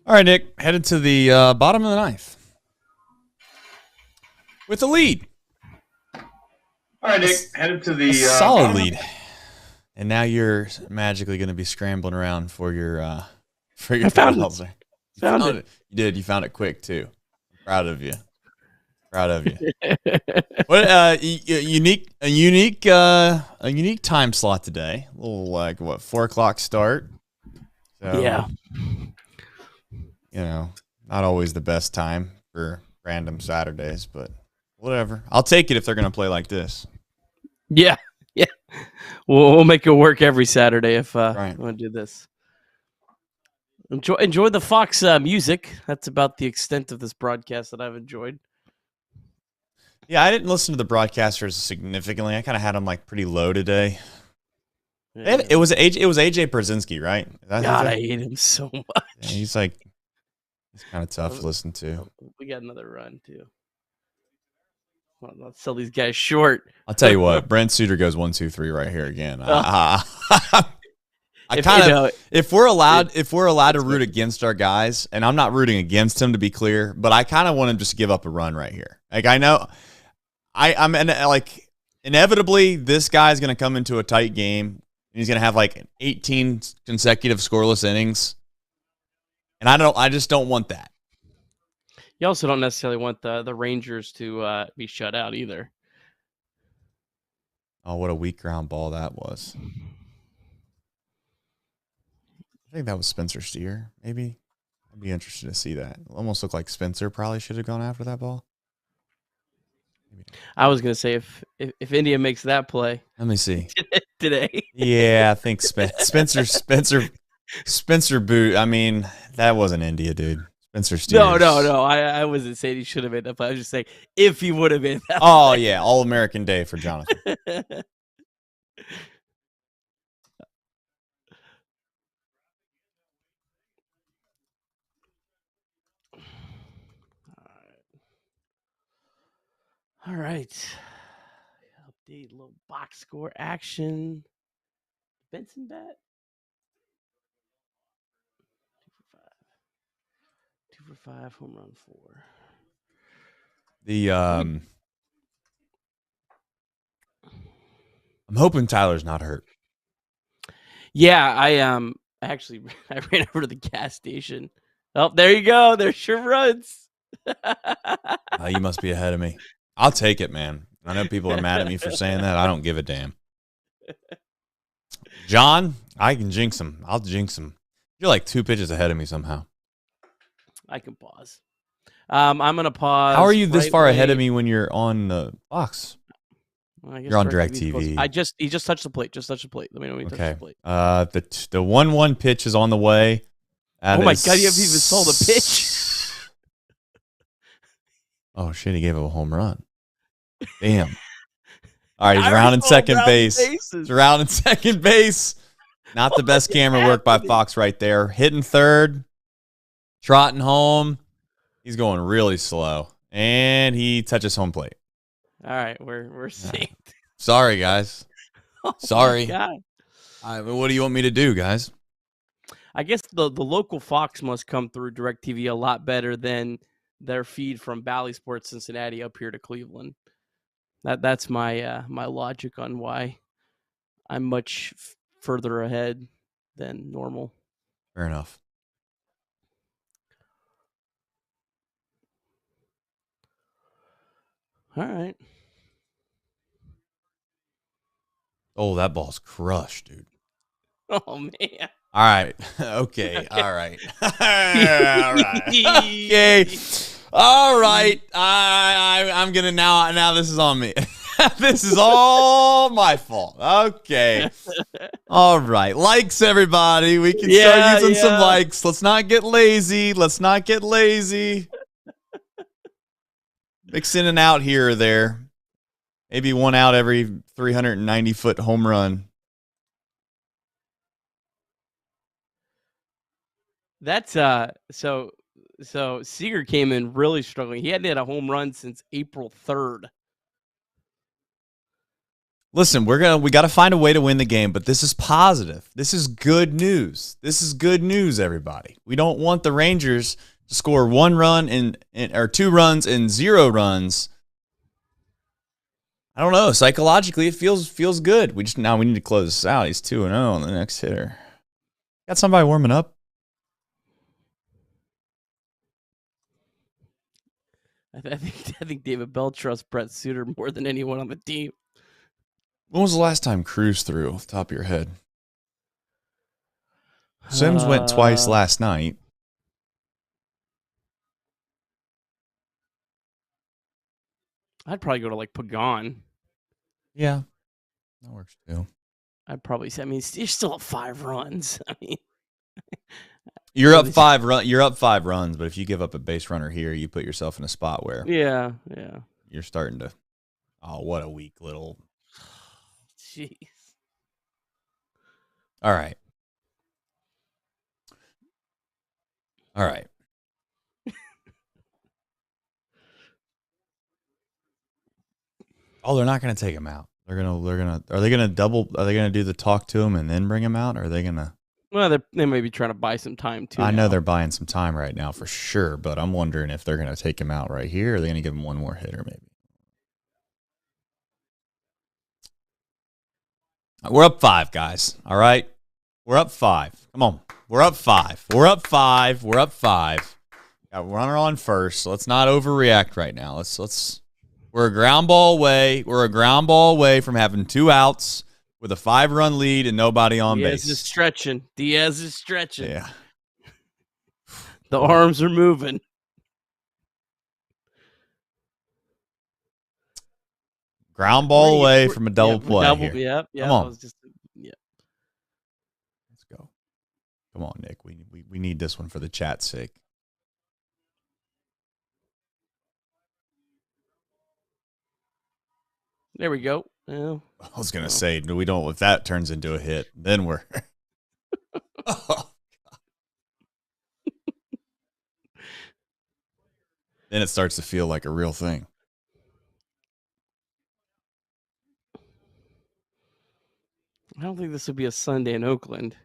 All right, Nick, headed to the bottom of the ninth with a lead. All right, Nick, headed to the solid lead. And now you're magically going to be scrambling around for your I found it. Found it. You did. You found it quick too. I'm proud of you. What a unique time slot today. A little 4:00 start. So, yeah. Not always the best time for random Saturdays, but whatever. I'll take it if they're going to play like this. Yeah. We'll make it work every Saturday if right. we want to do this. Enjoy the Fox music. That's about the extent of this broadcast that I've enjoyed. Yeah, I didn't listen to the broadcasters significantly. I kind of had them pretty low today. Yeah. It was AJ Brzezinski, right? God, I hate him so much. Yeah, he's kind of tough to listen to. We got another run too. Well, let's sell these guys short. I'll tell you what, Brent Suter goes 1, 2, 3 right here again. If we're allowed to root against our guys, and I'm not rooting against him to be clear, but I kind of want him just to give up a run right here. I know I'm inevitably this guy's going to come into a tight game and he's going to have 18 consecutive scoreless innings. And I just don't want that. You also don't necessarily want the Rangers to be shut out either. Oh, what a weak ground ball that was. I think that was Spencer Steer, maybe. I'd be interested to see that. It almost looked like Spencer probably should have gone after that ball. I was going to say if India makes that play. Let me see. Today. Yeah, I think Spencer boot. I mean, that wasn't India, dude. Spencer Steer. No. I wasn't saying he should have made that play. I was just saying if he would have made that play. Oh, yeah. All-American day for Jonathan. All right. Update a little box score action. Benson bat. 2 for 5, home run 4. I'm hoping Tyler's not hurt. Yeah, I ran over to the gas station. Oh, there you go. There's your runs. You must be ahead of me. I'll take it, man. I know people are mad at me for saying that. I don't give a damn. John, I can jinx him. I'll jinx him. You're 2 pitches ahead of me somehow. I can pause. I'm going to pause. How are you this far ahead of me when you're on the Fox? Well, you're on DirecTV. He just touched the plate. Let me know when he touched the plate. The 1-1 pitch is on the way. My God, you haven't even saw the pitch. Oh, shit, he gave up a home run. Damn. All right, he's rounding second base. He's rounding second base. Not the best camera work by Fox right there. Hitting third. Trotting home. He's going really slow. And he touches home plate. All right, we're safe. Sorry, guys. Sorry. God. What do you want me to do, guys? I guess the local Fox must come through DirecTV a lot better than their feed from Bally Sports Cincinnati up here to Cleveland. That's my my logic on why I'm much further ahead than normal. Fair enough. All right. Oh, that ball's crushed, dude. Oh, man. All right. Okay. All right. All right. Okay. All right. I'm going to now this is on me. This is all my fault. Okay. All right. Likes, everybody. We can start using some likes. Let's not get lazy. Mix in and out here or there. Maybe one out every 390-foot home run. That's so Seager came in really struggling. He hadn't hit a home run since April 3rd. Listen, we got to find a way to win the game, but this is positive. This is good news. This is good news, everybody. We don't want the Rangers to score 1 run or 2 runs and 0 runs. I don't know. Psychologically, it feels good. We need to close this out. He's 2-0 on the next hitter. Got somebody warming up. I think David Bell trusts Brett Suter more than anyone on the team. When was the last time Cruz threw off the top of your head? Sims went twice last night. I'd probably go to like Pagan. Yeah, that works too. I'd probably say. I mean, you're still at 5 runs. I mean, you're up 5 runs. You're up 5 runs, but if you give up a base runner here, you put yourself in a spot where you're starting to. Oh, what a weak little. Jeez. All right. Oh, they're not going to take him out. Are they going to do the talk to him and then bring him out? Or are they going to? Well, they may be trying to buy some time too. I know they're buying some time right now for sure, but I'm wondering if they're going to take him out right here. Or are they going to give him one more hitter maybe? We're up 5, guys. All right. We're up 5. Come on. We're up 5. We're up 5. We're up 5. Got runner on first. So let's not overreact right now. We're a ground ball away. We're a ground ball away from having 2 outs with a 5-run lead and nobody on base. Diaz is stretching. Yeah. The arms are moving. Ground ball away from a double play here. Yep. Come on. Let's go. Come on, Nick. We need this one for the chat's sake. There we go. Yeah. I was gonna say we don't. If that turns into a hit, then we're. Then it starts to feel like a real thing. I don't think this would be a Sunday in Oakland.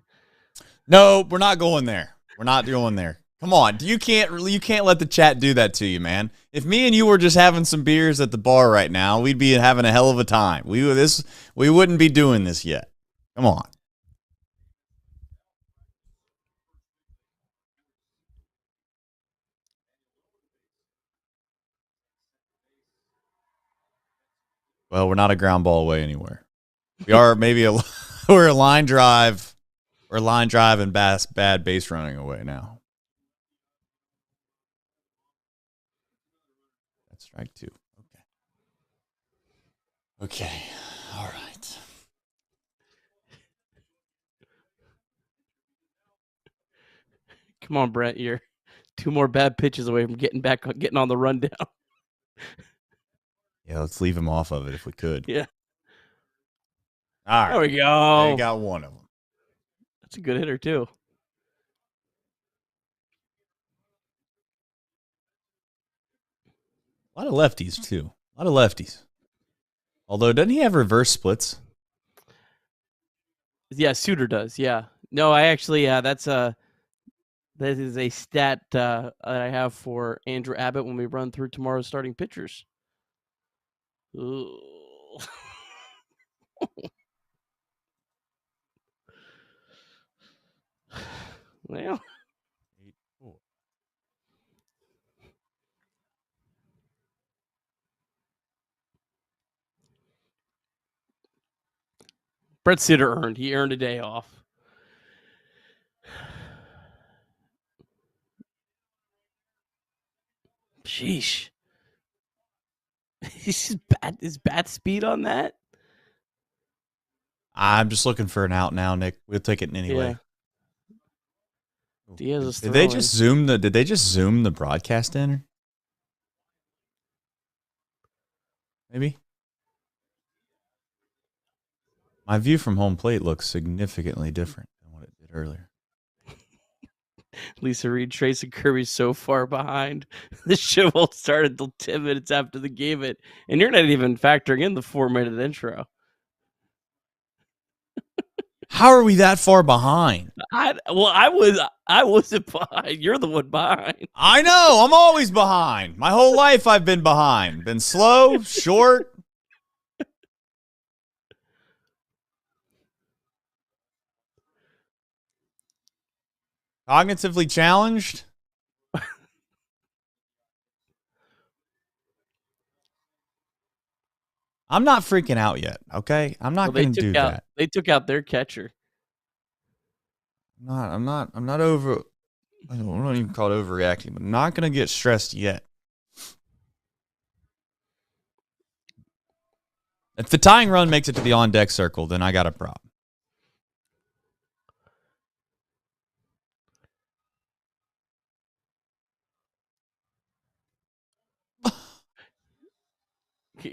No, we're not going there. We're not going there. Come on, you can't let the chat do that to you, man. If me and you were just having some beers at the bar right now, we'd be having a hell of a time. We wouldn't be doing this yet. Come on. Well, we're not a ground ball away anywhere. We are maybe we're a line drive. We're line drive and bad base running away now. That's strike 2. Okay. All right. Come on, Brett. You're 2 more bad pitches away from getting on the rundown. Yeah, let's leave him off of it if we could. Yeah. All right. There we go. They got one of them. That's a good hitter, too. A lot of lefties, too. A lot of lefties. Although, doesn't he have reverse splits? Yeah, Suter does. Yeah. No, I actually, that is a stat that I have for Andrew Abbott when we run through tomorrow's starting pitchers. Ooh. Well. Brett Suter earned a day off. Sheesh. Is bat speed on that? I'm just looking for an out now, Nick. We'll take it anyway. Yeah. Did they just zoom the broadcast in? Maybe. My view from home plate looks significantly different than what it did earlier. Lisa Reed, Trace, and Kirby's so far behind. The show won't start until 10 minutes after the game, and you're not even factoring in the 4-minute intro. How are we that far behind? I wasn't behind. You're the one behind. I know. I'm always behind. My whole life I've been behind. Been slow, short. Cognitively challenged. I'm not freaking out yet, okay? I'm not going to do that. They took out their catcher. I'm not over. I don't even call it overreacting, but I'm not going to get stressed yet. If the tying run makes it to the on-deck circle, then I got a problem.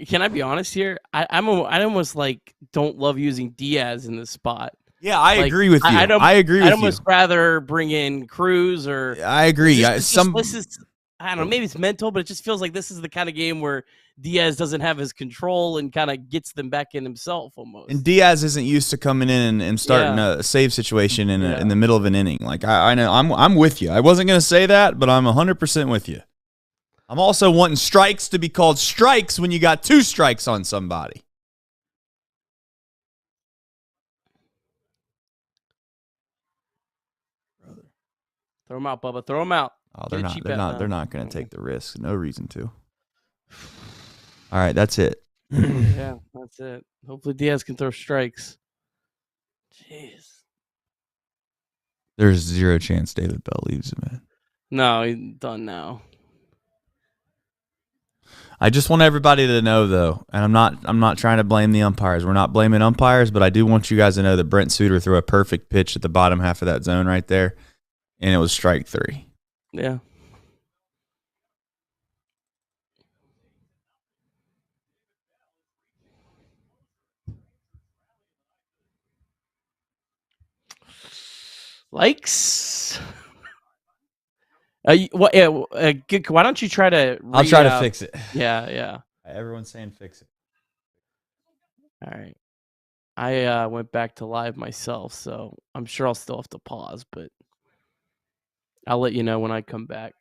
Can I be honest here? I almost like don't love using Diaz in this spot. Yeah, I agree with you. I agree with you. I'd almost rather bring in Cruz or. I agree. This is I don't know. Maybe it's mental, but it just feels like this is the kind of game where Diaz doesn't have his control and kind of gets them back in himself almost. And Diaz isn't used to coming in and starting a save situation in the middle of an inning. Like I know I'm with you. I wasn't going to say that, but I'm 100% with you. I'm also wanting strikes to be called strikes when you got 2 strikes on somebody. Throw him out, Bubba. Throw him out. Oh, they're not going to take the risk. No reason to. All right, that's it. Yeah, that's it. Hopefully Diaz can throw strikes. Jeez. There's 0 chance David Bell leaves him in. No, he's done now. I just want everybody to know, though, and I'm not trying to blame the umpires. We're not blaming umpires, but I do want you guys to know that Brent Suter threw a perfect pitch at the bottom half of that zone right there, and it was strike 3. Yeah. Likes. Why don't you try to? I'll try to fix it. Yeah. Everyone's saying fix it. All right. I went back to live myself, so I'm sure I'll still have to pause, but I'll let you know when I come back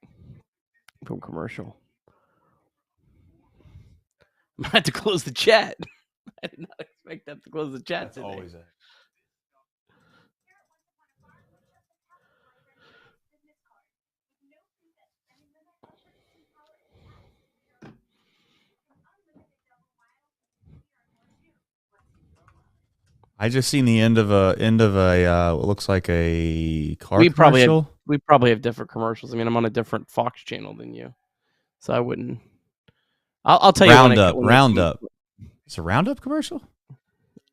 from commercial. I might have to close the chat. I did not expect that to close the chat today. Always a I just seen the end of a what looks like a car commercial. We probably have different commercials. I mean, I'm on a different Fox channel than you, so I wouldn't. I'll tell you. Roundup. It's a Roundup commercial.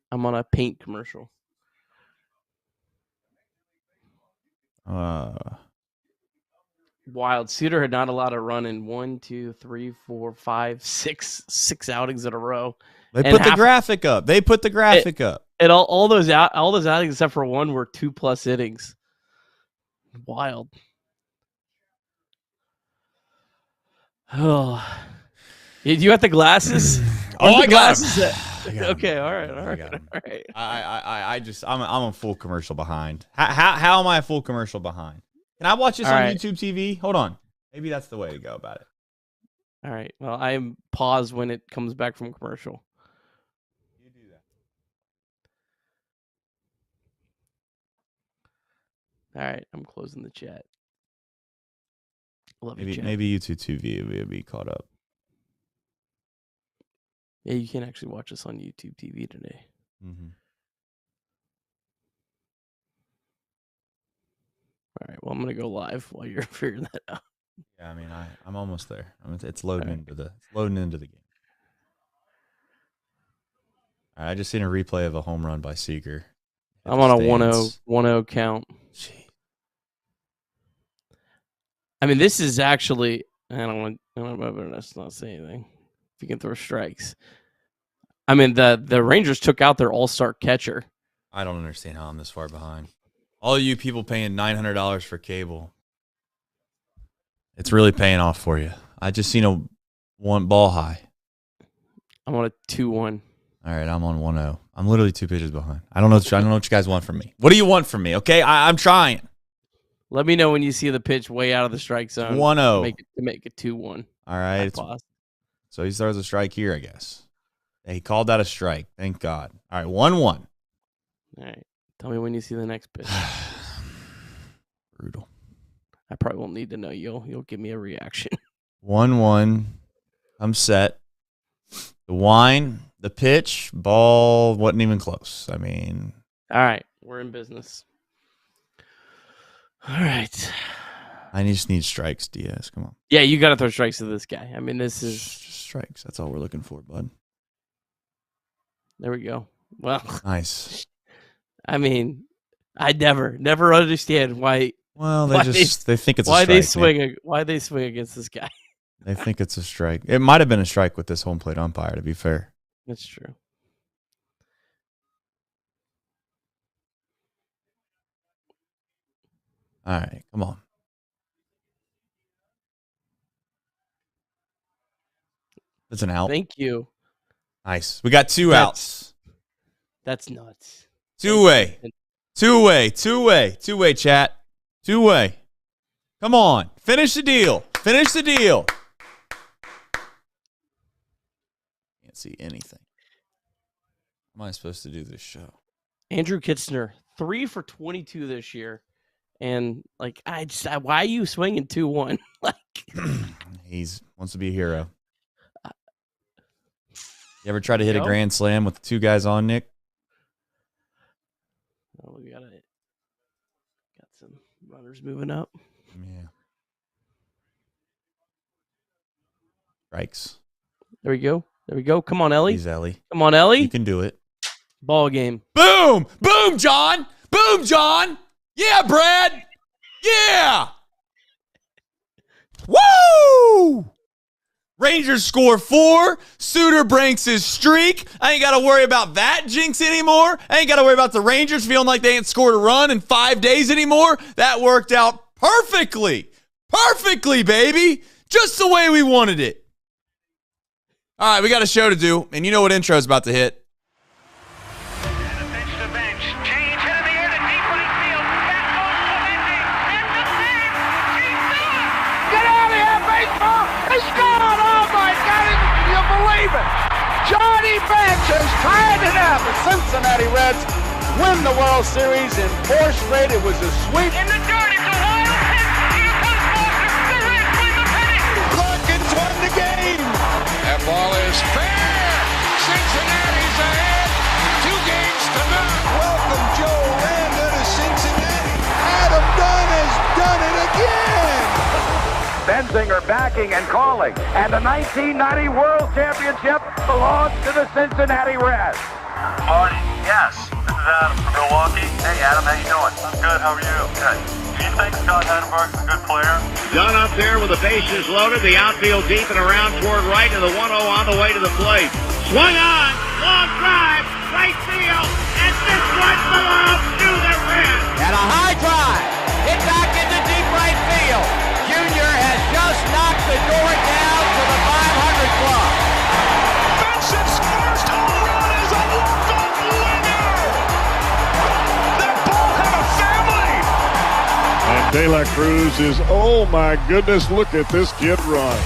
I'm on a paint commercial. Wild. Suter had not allowed a run in 1, 2, 3, 4, 5, 6 outings in a row. They put the graphic up. And all those outings except for one were 2+ innings. Wild. Oh, you got the glasses? I got them. Okay, all right. I'm a full commercial behind. How am I a full commercial behind? Can I watch this on YouTube TV? Hold on. Maybe that's the way to go about it. All right. Well, I am paused when it comes back from commercial. You do that. All right. I'm closing the chat. Maybe YouTube TV will be caught up. Yeah, you can actually watch us on YouTube TV today. Mm-hmm. All right. Well, I'm gonna go live while you're figuring that out. Yeah, I mean, I'm almost there. It's loading into the game. All right, I just seen a replay of a home run by Seager. I'm on a 1-0 count. Jeez. I mean, this is actually. I don't know. Let's not say anything. If you can throw strikes. I mean, the Rangers took out their all-star catcher. I don't understand how I'm this far behind. All you people paying $900 for cable, it's really paying off for you. I just seen a 1 ball high. I'm on a 2-1. All right, I'm on 1-0. I'm literally 2 pitches behind. I don't know what you guys want from me. What do you want from me? Okay, I'm trying. Let me know when you see the pitch way out of the strike zone. 1-0. To make it 2-1. All right. So he throws a strike here, I guess. He called that a strike. Thank God. All right, 1-1. All right. Tell me when you see the next pitch. Brutal. I probably won't need to know. You'll give me a reaction. 1-1. I'm set. The wine, the pitch, ball wasn't even close. I mean. All right. We're in business. All right. I just need strikes, Diaz. Come on. Yeah, you got to throw strikes to this guy. I mean, this is just strikes. That's all we're looking for, bud. There we go. Well, nice. I mean, I never understand why. Well, they think it's a strike. Why they swing against this guy. They think it's a strike. It might have been a strike with this home plate umpire, to be fair. That's true. All right, come on. That's an out. Thank you. Nice. We got 2 outs. That's nuts. Two-way, chat. 2-way. Come on. Finish the deal. Can't see anything. How am I supposed to do this show? Andrew Kitzner, 3 for 22 this year. And, like, why are you swinging 2-1? Like, he wants to be a hero. You ever try to hit a grand slam with 2 guys on, Nick? Oh, we got some runners moving up. Yeah. Strikes. There we go. Come on, Ellie. He's Ellie. Come on, Ellie. You can do it. Ball game. Boom! Boom, John! Boom, John! Yeah, Brad! Yeah! Woo! Rangers score 4. Suter breaks his streak. I ain't got to worry about that jinx anymore. I ain't got to worry about the Rangers feeling like they ain't scored a run in 5 days anymore. That worked out perfectly. Perfectly, baby. Just the way we wanted it. All right, we got a show to do, and you know what intro's about to hit. Johnny Bench has tied it up. The Cincinnati Reds win the World Series in 4 straight. It was a sweep. In the dirt, it's a wild pitch. Here comes Foster. The Reds win the pennant. Perkins won the game. That ball is fair. Cincinnati's ahead. 2 games to none. Welcome Joe Landa to Cincinnati. Adam Dunn has done it again. Benzinger backing and calling. And the 1990 World Championship belongs to the Cincinnati Reds. Marty, yes. This is Adam from Milwaukee. Hey, Adam, how you doing? I'm good. How are you? Good. Do you think Scott Chatterbox is a good player? Dunn up there with the bases loaded. The outfield deep and around toward right, and the 1-0 on the way to the plate. Swung on. Long drive. Right field. And this one belongs to the Reds. And a high drive. Hit back into deep right field. Junior has just knocked the door down to the 500 club. Benson's first home run is a walk-off winner. That ball had a family. And De La Cruz is, oh my goodness, look at this kid run.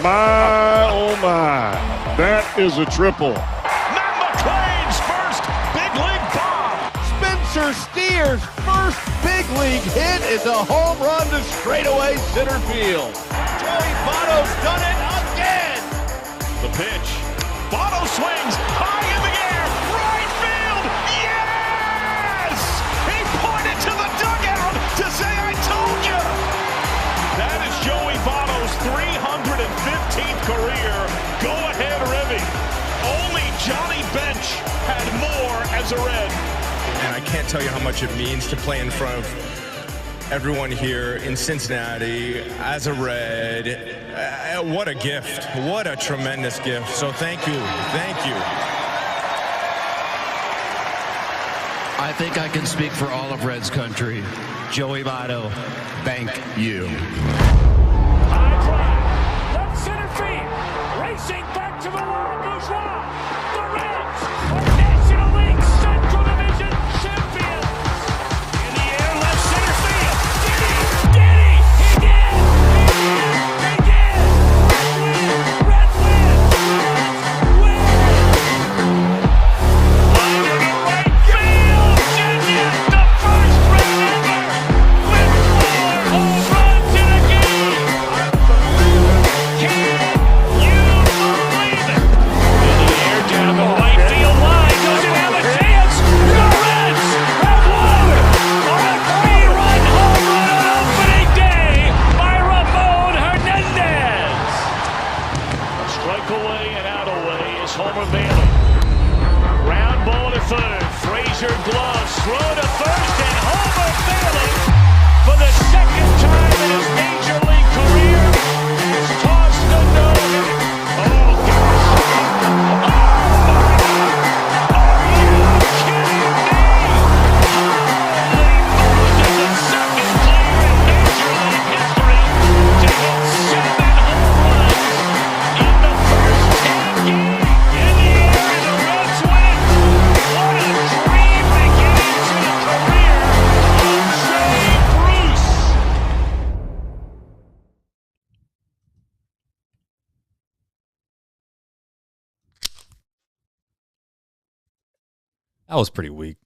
My, oh my. That is a triple. Matt McClain's first big league bomb. Spencer Steer's first big league hit is a home run to straightaway center field. Joey Votto's done it again. The pitch. Votto swings high in the air. Right field. Yes! He pointed to the dugout to say, I told you. That is Joey Votto's 315th career go-ahead ribby. Only Johnny Bench had more as a Red. And I can't tell you how much it means to play in front of everyone here in Cincinnati as a Red. What a gift. What a tremendous gift. So thank you. Thank you. I think I can speak for all of Reds country. Joey Votto, thank you. High drive. Left center field. Racing back to the line. Bourgeois. The Reds throw to first and Homer Bailey for the second time in his major league career has tossed the nose. Oh, gosh. Oh, my God. Are you kidding me? Holy Moses, the second player in major league history to hit 7 home runs in the first 10 games. In the air and the Reds win. What a dream beginning to the career of Jay Bruce. That was pretty weak.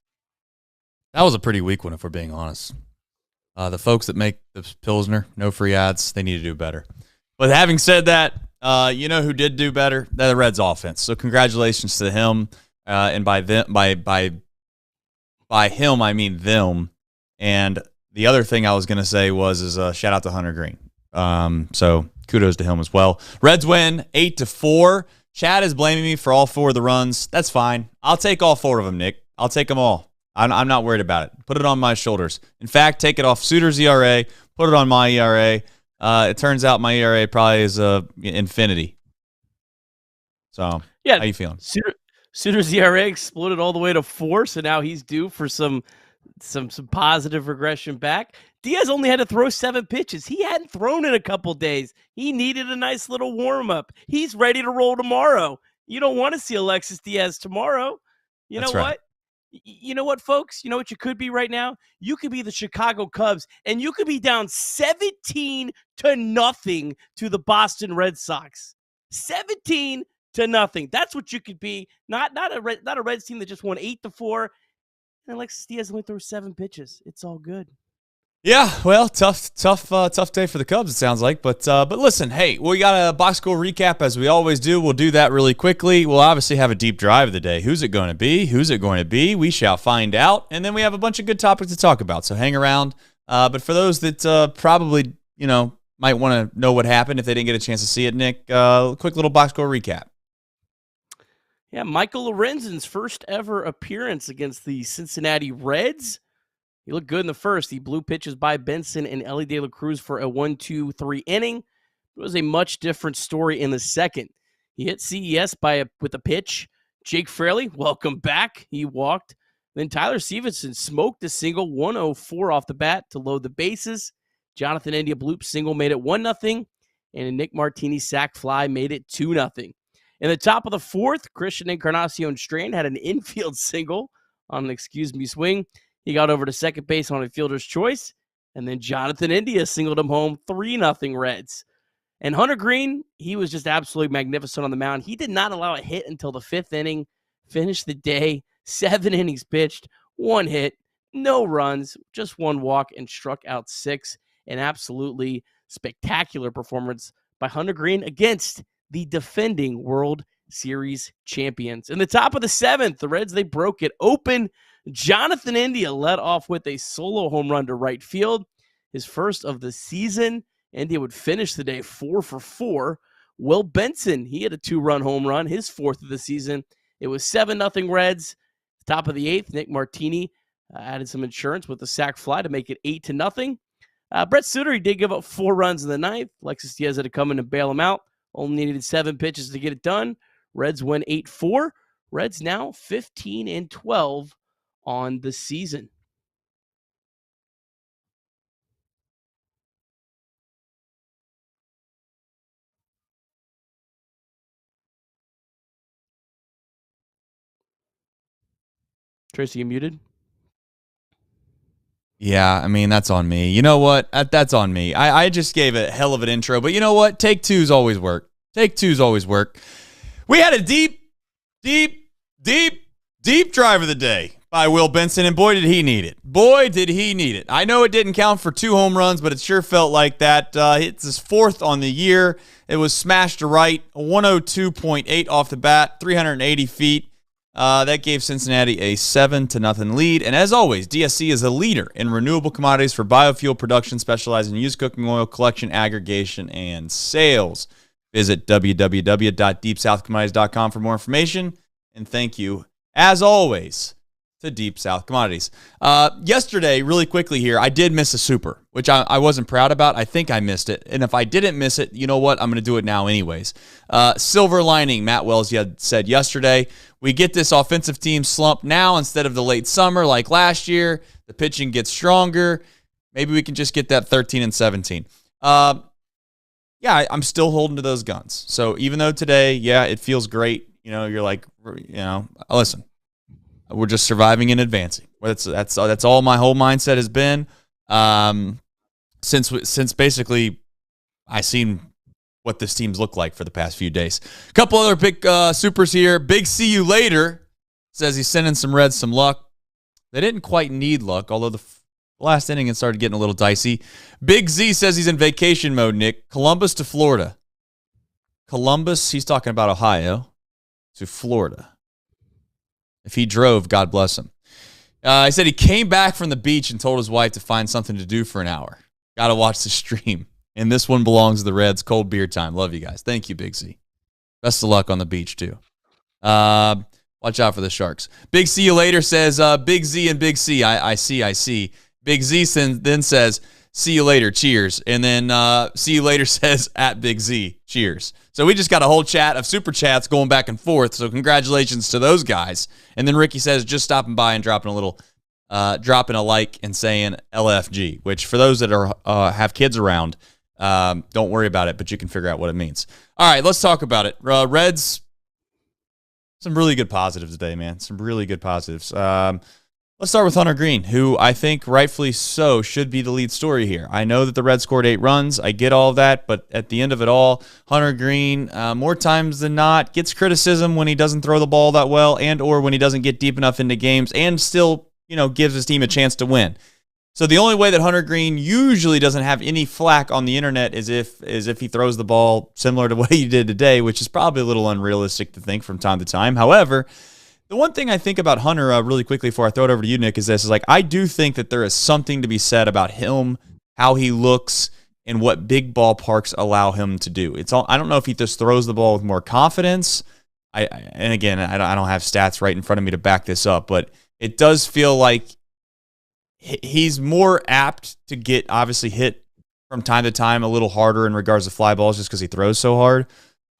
That was a pretty weak one, if we're being honest. The folks that make the Pilsner, no free ads, they need to do better. But having said that, you know who did do better? The Reds offense. So congratulations to him. And by him, I mean them. And the other thing I was going to say is shout out to Hunter Green. So kudos to him as well. Reds win 8-4. Chad is blaming me for all 4 of the runs. That's fine. I'll take all 4 of them, Nick. I'll take them all. I'm not worried about it. Put it on my shoulders. In fact, take it off Suter's ERA, put it on my ERA. It turns out my ERA probably is infinity. So, yeah, how you feeling? Suter's ERA exploded all the way to 4, so now he's due for some positive regression back. Diaz only had to throw 7 pitches. He hadn't thrown in a couple days. He needed a nice little warm-up. He's ready to roll tomorrow. You don't want to see Alexis Diaz tomorrow. You know what? You know what, folks? You know what you could be right now? You could be the Chicago Cubs, and you could be down 17-0 to the Boston Red Sox. 17-0. That's what you could be. Not a Reds team that just won 8-4. And Alexis Diaz only threw 7 pitches. It's all good. Yeah, well, tough day for the Cubs, it sounds like. But listen, hey, we got a box score recap as we always do. We'll do that really quickly. We'll obviously have a deep drive of the day. Who's it going to be? Who's it going to be? We shall find out. And then we have a bunch of good topics to talk about. So hang around. But for those that probably might want to know what happened if they didn't get a chance to see it, Nick, quick little box score recap. Yeah, Michael Lorenzen's first ever appearance against the Cincinnati Reds. He looked good in the first. He blew pitches by Benson and Ellie De La Cruz for a 1-2-3 inning. It was a much different story in the second. He hit CES with a pitch. Jake Fraley, welcome back. He walked. Then Tyler Stevenson smoked a single, 104 off the bat to load the bases. Jonathan India bloop single made it 1-0. And a Nick Martini sac fly made it 2-0. In the top of the fourth, Christian Encarnacion Strand had an infield single on an excuse me swing. He got over to second base on a fielder's choice, and then Jonathan India singled him home, 3-0 Reds. And Hunter Green, he was just absolutely magnificent on the mound. He did not allow a hit until the 5th inning, finished the day, 7 innings pitched, 1 hit, no runs, just 1 walk, and struck out 6. An absolutely spectacular performance by Hunter Green against the defending World Series champions. In the top of the 7th, the Reds, they broke it open. Jonathan India led off with a solo home run to right field, his first of the season. India would finish the day 4 for 4. Will Benson, he had a 2-run home run, his 4th of the season. It was 7-0 Reds. Top of the 8th, Nick Martini added some insurance with a sac fly to make it 8-0. Brett Suter, he did give up 4 runs in the 9th. Alexis Diaz had to come in and bail him out. Only needed 7 pitches to get it done. Reds win 8-4. Reds now 15-12 on the season. Tracy, you muted? Yeah, I mean, that's on me. You know what? That's on me. I just gave a hell of an intro, but you know what? Take twos always work. Take twos always work. We had a deep drive of the day by Will Benson, and boy, did he need it. Boy, did he need it. I know it didn't count for 2 home runs, but it sure felt like that. It's his 4th on the year. It was smashed to right, 102.8 off the bat, 380 feet. That gave Cincinnati a 7-0 lead. And as always, DSC is a leader in renewable commodities for biofuel production, specializing in used cooking oil collection, aggregation, and sales. Visit www.deepsouthcommodities.com for more information. And thank you, as always, to Deep South Commodities. Yesterday, really quickly here, I did miss a super, which I wasn't proud about. I think I missed it. And if I didn't miss it, you know what? I'm going to do it now anyways. Silver lining, Matt Wells said yesterday, we get this offensive team slump now instead of the late summer like last year. The pitching gets stronger. Maybe we can just get that 13-17. Yeah, I'm still holding to those guns. So even though today, yeah, it feels great. You're like, listen, we're just surviving and advancing. That's all my whole mindset has been since basically I seen what this team's looked like for the past few days. A couple other big supers here. Big see you later says he's sending some Reds some luck. They didn't quite need luck, although the last inning it started getting a little dicey. Big Z says he's in vacation mode, Nick. Columbus to Florida. Columbus, he's talking about Ohio, to Florida. If he drove, God bless him. He said he came back from the beach and told his wife to find something to do for an hour. Got to watch the stream. And this one belongs to the Reds. Cold beer time. Love you guys. Thank you, Big Z. Best of luck on the beach, too. Watch out for the Sharks. Big see you later says, Big Z and Big C. I see. Big Z then says, see you later. Cheers. And then see you later says, at Big Z. Cheers. So we just got a whole chat of super chats going back and forth. So congratulations to those guys. And then Ricky says, just stopping by and dropping a like and saying LFG, which for those that are have kids around, don't worry about it, but you can figure out what it means. All right, let's talk about it. Reds, some really good positives today, man. Some really good positives. Let's start with Hunter Green, who I think rightfully so should be the lead story here. I know that the Reds scored 8 runs. I get all of that, but at the end of it all, Hunter Green, more times than not, gets criticism when he doesn't throw the ball that well and or when he doesn't get deep enough into games and still, gives his team a chance to win. So the only way that Hunter Green usually doesn't have any flack on the internet is if he throws the ball similar to what he did today, which is probably a little unrealistic to think from time to time. However, the one thing I think about Hunter really quickly before I throw it over to you, Nick, is this. Is like I do think that there is something to be said about him, how he looks, and what big ballparks allow him to do. I don't know if he just throws the ball with more confidence. And again, I don't have stats right in front of me to back this up, but it does feel like he's more apt to get obviously hit from time to time a little harder in regards to fly balls just because he throws so hard.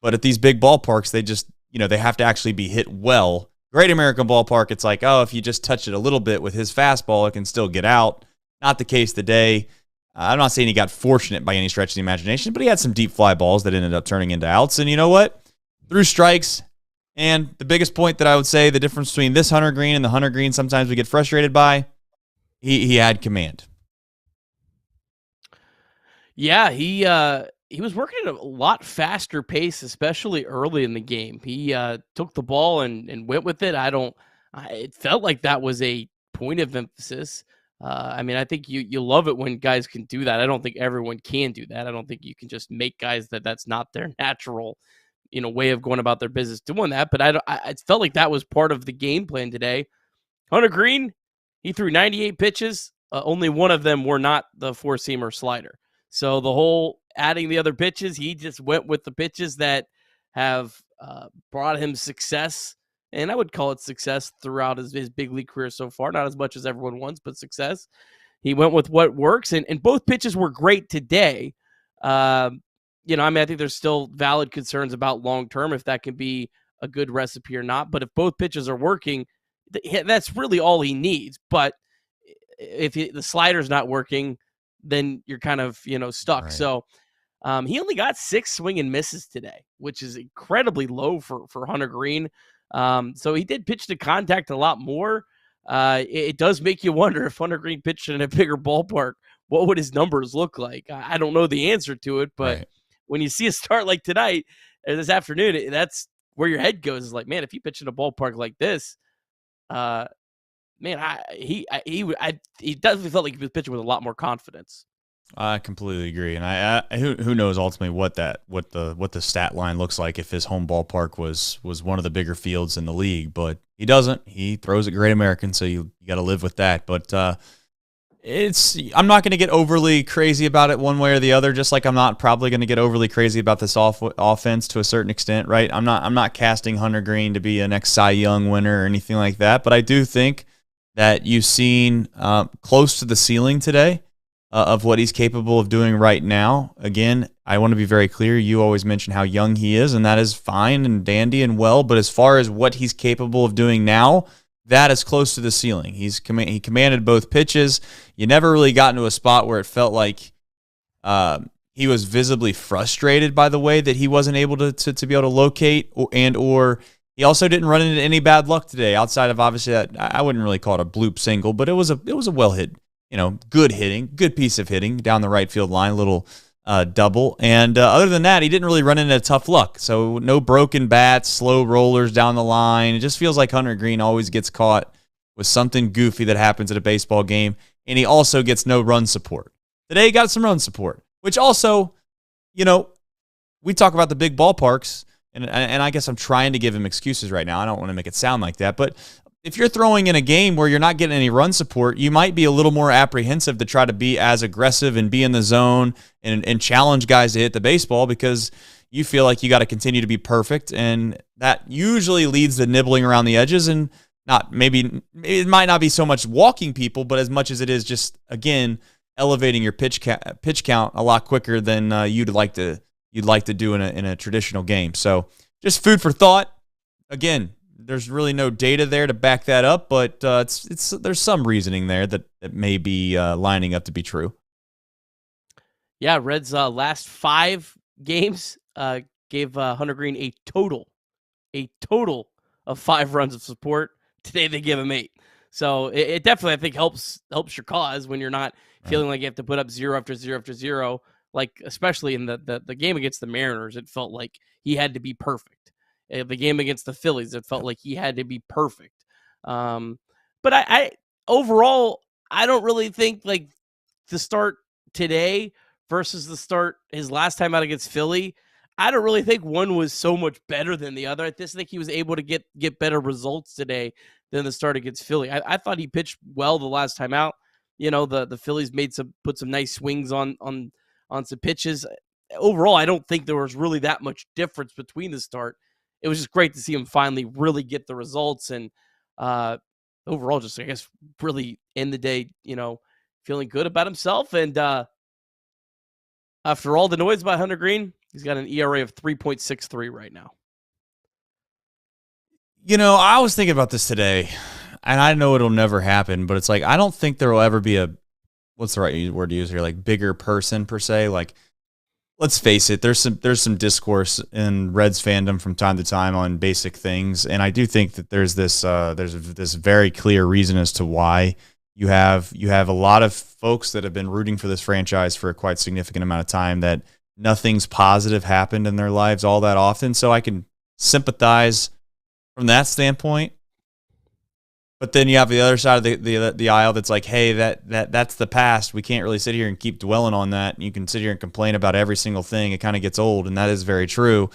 But at these big ballparks, they just, they have to actually be hit well. Great American Ballpark, it's like, if you just touch it a little bit with his fastball, it can still get out. Not the case today. I'm not saying he got fortunate by any stretch of the imagination, but he had some deep fly balls that ended up turning into outs. And you know what? Through strikes. And the biggest point that I would say, the difference between this Hunter Green and the Hunter Green sometimes we get frustrated by, he had command. Yeah, he was working at a lot faster pace, especially early in the game. He took the ball and went with it. It felt like that was a point of emphasis. I think you love it when guys can do that. I don't think everyone can do that. I don't think you can just make guys that's not their natural, way of going about their business doing that. But I felt like that was part of the game plan today. Hunter Green, he threw 98 pitches. Only one of them were not the four-seamer slider. So the whole adding the other pitches, he just went with the pitches that have brought him success. And I would call it success throughout his big league career so far. Not as much as everyone wants, but success. He went with what works. And both pitches were great today. I think there's still valid concerns about long-term, if that can be a good recipe or not. But if both pitches are working, that's really all he needs. But if the slider's not working, then you're kind of, stuck. Right. So he only got 6 swing and misses today, which is incredibly low for Hunter Green. So he did pitch to contact a lot more. It does make you wonder if Hunter Green pitched in a bigger ballpark, what would his numbers look like? I don't know the answer to it, but when you see a start like tonight or this afternoon, that's where your head goes. Is like, man, if he pitched in a ballpark like this, he definitely felt like he was pitching with a lot more confidence. I completely agree, and who knows ultimately what the stat line looks like if his home ballpark was one of the bigger fields in the league, but he doesn't. He throws at Great American, so you got to live with that. But I'm not going to get overly crazy about it one way or the other. Just like I'm not probably going to get overly crazy about this offense to a certain extent, right? I'm not casting Hunter Green to be a next Cy Young winner or anything like that, but I do think that you've seen close to the ceiling today of what he's capable of doing right now. Again, I want to be very clear. You always mention how young he is, and that is fine and dandy and well. But as far as what he's capable of doing now, that is close to the ceiling. He commanded both pitches. You never really got into a spot where it felt like he was visibly frustrated by the way that he wasn't able to be able to locate, or he also didn't run into any bad luck today. Outside of obviously that, I wouldn't really call it a bloop single, but it was a well hit, good hitting, good piece of hitting down the right field line, little double. And other than that, he didn't really run into tough luck. So no broken bats, slow rollers down the line. It just feels like Hunter Greene always gets caught with something goofy that happens at a baseball game, and he also gets no run support. Today he got some run support, which also, we talk about the big ballparks, and I guess I'm trying to give him excuses right now. I don't want to make it sound like that, but if you're throwing in a game where you're not getting any run support, you might be a little more apprehensive to try to be as aggressive and be in the zone and challenge guys to hit the baseball because you feel like you got to continue to be perfect, and that usually leads to nibbling around the edges and it might not be so much walking people, but as much as it is just, again, elevating your pitch count a lot quicker than you'd like to do in a traditional game. So just food for thought. Again, there's really no data there to back that up, but there's some reasoning there that may be lining up to be true. Yeah, Reds' last 5 games gave Hunter Greene a total of 5 runs of support. Today they give him 8. So it definitely, I think, helps your cause when you're not feeling like you have to put up 0 after 0 after 0. Like, especially in the game against the Mariners, it felt like he had to be perfect. The game against the Phillies, it felt like he had to be perfect. But I overall, I don't really think like the start today versus the start his last time out against Philly, I don't really think one was so much better than the other. I just think he was able to get better results today than the start against Philly. I thought he pitched well the last time out. The Phillies put some nice swings on some pitches. Overall, I don't think there was really that much difference between the start. It was just great to see him finally really get the results, and overall, just I guess really end the day, feeling good about himself. And after all the noise about Hunter Greene, he's got an ERA of 3.63 right now. I was thinking about this today, and I know it'll never happen, but it's like I don't think there will ever be what's the right word to use here, like bigger person per se. Like, let's face it, there's some discourse in Reds fandom from time to time on basic things, and I do think that there's this very clear reason as to why you have a lot of folks that have been rooting for this franchise for a quite significant amount of time that nothing's positive happened in their lives all that often. So I can sympathize from that standpoint. But then you have the other side of the aisle that's like, hey, that's the past. We can't really sit here and keep dwelling on that. You can sit here and complain about every single thing. It kind of gets old, and that is very true.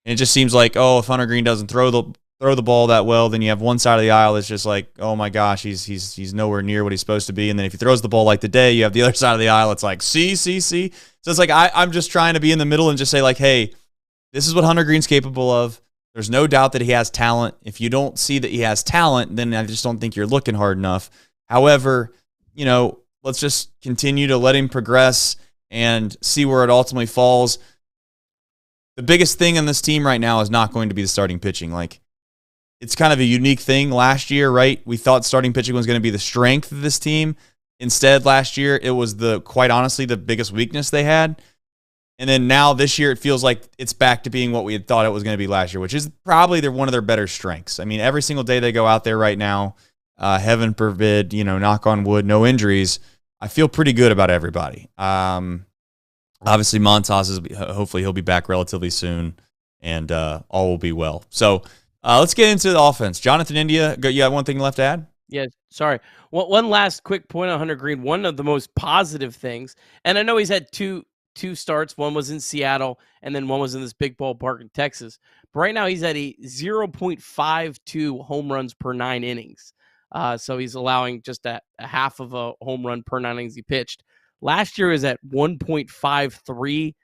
And it just seems like, oh, if Hunter Greene doesn't throw the ball that well, then you have one side of the aisle that's just like, oh my gosh, he's nowhere near what he's supposed to be. And then if he throws the ball like today, you have the other side of the aisle. It's like, see. So it's like I'm just trying to be in the middle and just say like, hey, this is what Hunter Greene's capable of. There's no doubt that he has talent. If you don't see that he has talent, then I just don't think you're looking hard enough. However, let's just continue to let him progress and see where it ultimately falls. The biggest thing on this team right now is not going to be the starting pitching. Like, it's kind of a unique thing. Last year, right, we thought starting pitching was going to be the strength of this team. Instead, last year, it was quite honestly, the biggest weakness they had. And then now this year, it feels like it's back to being what we had thought it was going to be last year, which is probably one of their better strengths. I mean, every single day they go out there right now, heaven forbid, knock on wood, no injuries. I feel pretty good about everybody. Obviously, Montas hopefully he'll be back relatively soon, and all will be well. So let's get into the offense. Jonathan India, you got one thing left to add? Yeah, sorry. One last quick point on Hunter Greene. One of the most positive things, and I know he's had two starts. One was in Seattle, and then one was in this big ballpark in Texas. But right now, he's at a 0.52 home runs per 9 innings. So he's allowing just a half of a home run per 9 innings he pitched. Last year is at 1.53.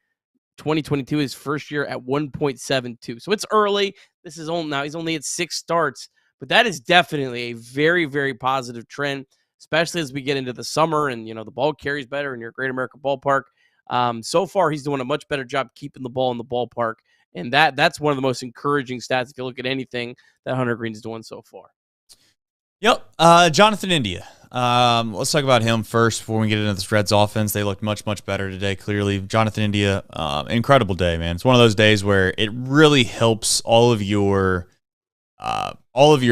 2022, his first year at 1.72. So it's early. This is now he's only at 6 starts, But that is definitely a very, very positive trend, especially as we get into the summer and, the ball carries better in your Great American Ballpark. So far, he's doing a much better job keeping the ball in the ballpark. And that's one of the most encouraging stats if you look at anything that Hunter Green's doing so far. Yep. Jonathan India. Let's talk about him first before we get into this Reds offense. They looked much, much better today, clearly. Jonathan India, incredible day, man. It's one of those days where it really helps all of your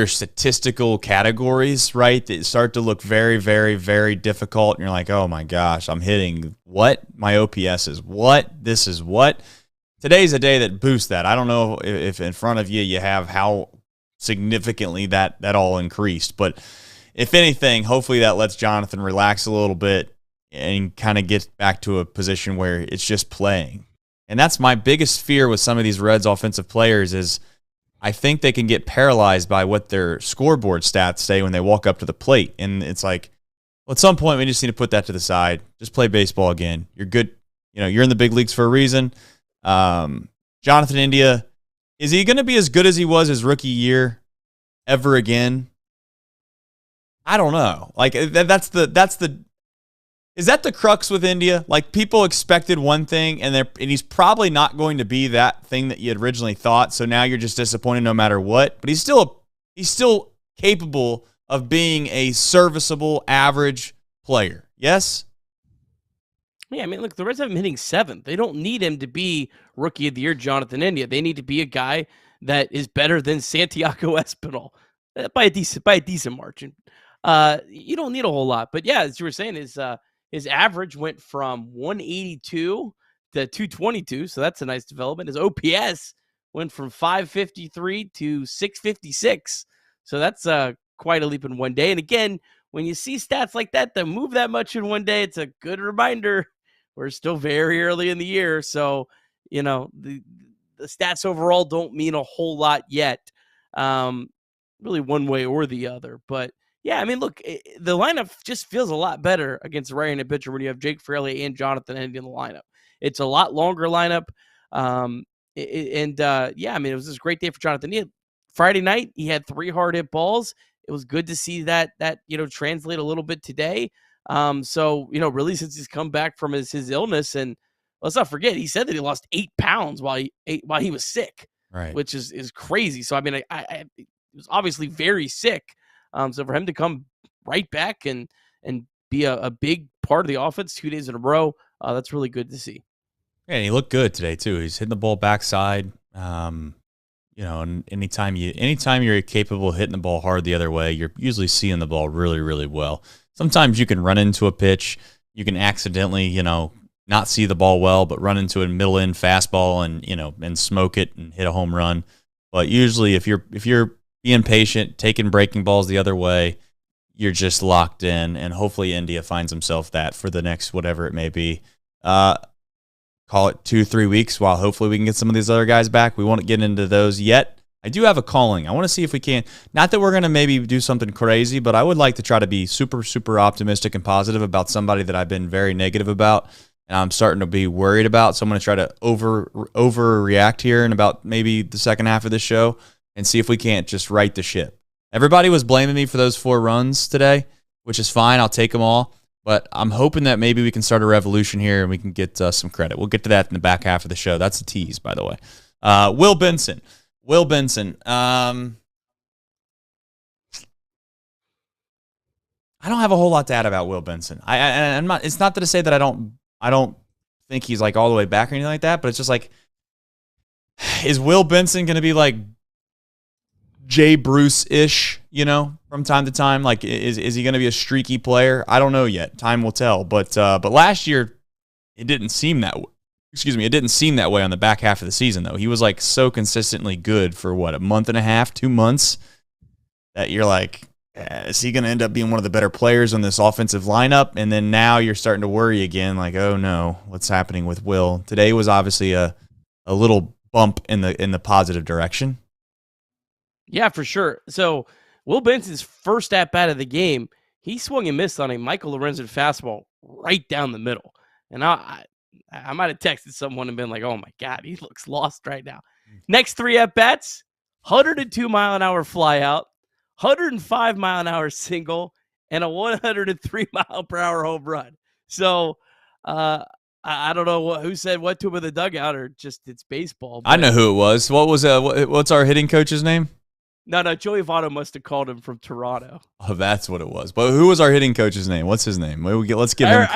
statistical categories, right? That start to look very, very, very difficult. And you're like, oh my gosh, I'm hitting what? My OPS is what? This is what? Today's a day that boosts that. I don't know if in front of you have how significantly that all increased, but if anything, hopefully that lets Jonathan relax a little bit and kind of get back to a position where it's just playing. And that's my biggest fear with some of these Reds offensive players is I think they can get paralyzed by what their scoreboard stats say when they walk up to the plate. And it's like, well, at some point we just need to put that to the side. Just play baseball again. You're good. You're in the big leagues for a reason. Jonathan India, is he going to be as good as he was his rookie year ever again? I don't know. Like is that the crux with India? Like people expected one thing and he's probably not going to be that thing that you had originally thought. So now you're just disappointed no matter what, but he's still capable of being a serviceable average player. Yes. Yeah, I mean, look, the Reds have him hitting 7th. They don't need him to be Rookie of the Year Jonathan India. They need to be a guy that is better than Santiago Espinal by a decent margin. You don't need a whole lot, but yeah, as you were saying, his average went from 182 to 222, so that's a nice development. His OPS went from 553 to 656, so that's quite a leap in one day. And again, when you see stats like that move that much in one day, it's a good reminder we're still very early in the year. So, the stats overall don't mean a whole lot yet, really one way or the other. But, yeah, I mean, look, the lineup just feels a lot better against a right-handed pitcher when you have Jake Fraley and Jonathan India in the lineup. It's a lot longer lineup. Yeah, I mean, it was this great day for Jonathan India. Friday night, he had 3 hard hit balls. It was good to see that translate a little bit today. So, really since he's come back from his illness, and let's not forget, he said that he lost 8 pounds while he was sick, right? Which is crazy. So, I mean, I he was obviously very sick. So for him to come right back and be a big part of the offense 2 days in a row, that's really good to see. Yeah, and he looked good today too. He's hitting the ball backside. And anytime you're capable of hitting the ball hard the other way, you're usually seeing the ball really, really well. Sometimes you can run into a pitch, you can accidentally, not see the ball well, but run into a middle end fastball and smoke it and hit a home run. But usually, if you're being patient, taking breaking balls the other way, you're just locked in. And hopefully, India finds himself that for the next whatever it may be. Call it 2-3 weeks while hopefully we can get some of these other guys back. We won't get into those yet. I do have a calling. I want to see if we can. Not that we're going to maybe do something crazy, but I would like to try to be super, super optimistic and positive about somebody that I've been very negative about, and I'm starting to be worried about. So I'm going to try to overreact here in about maybe the second half of this show and see if we can't just right the ship. Everybody was blaming me for those 4 runs today, which is fine. I'll take them all. But I'm hoping that maybe we can start a revolution here and we can get some credit. We'll get to that in the back half of the show. That's a tease, by the way. Will Benson. I don't have a whole lot to add about Will Benson. I'm not. It's not to say that I don't think he's like all the way back or anything like that. But it's just like, is Will Benson going to be like Jay Bruce-ish, from time to time? Like, is he going to be a streaky player? I don't know yet. Time will tell. But last year, it didn't seem that way. It didn't seem that way on the back half of the season, though. He was like so consistently good for a month and a half, 2 months, that you're like, is he going to end up being one of the better players on this offensive lineup? And then now you're starting to worry again, like, oh no, what's happening with Will? Today was obviously a little bump in the positive direction. Yeah, for sure. So Will Benson's first at-bat of the game, he swung and missed on a Michael Lorenzen fastball right down the middle. And I might have texted someone and been like, oh my God, he looks lost right now. Next 3 at-bats, 102-mile-an-hour fly out, 105-mile-an-hour single, and a 103-mile-per-hour home run. So I don't know who said what to him in the dugout, or just it's baseball. I know who it was. What's our hitting coach's name? No, Joey Votto must have called him from Toronto. Oh, that's what it was. But who was our hitting coach's name? What's his name? Let's give him.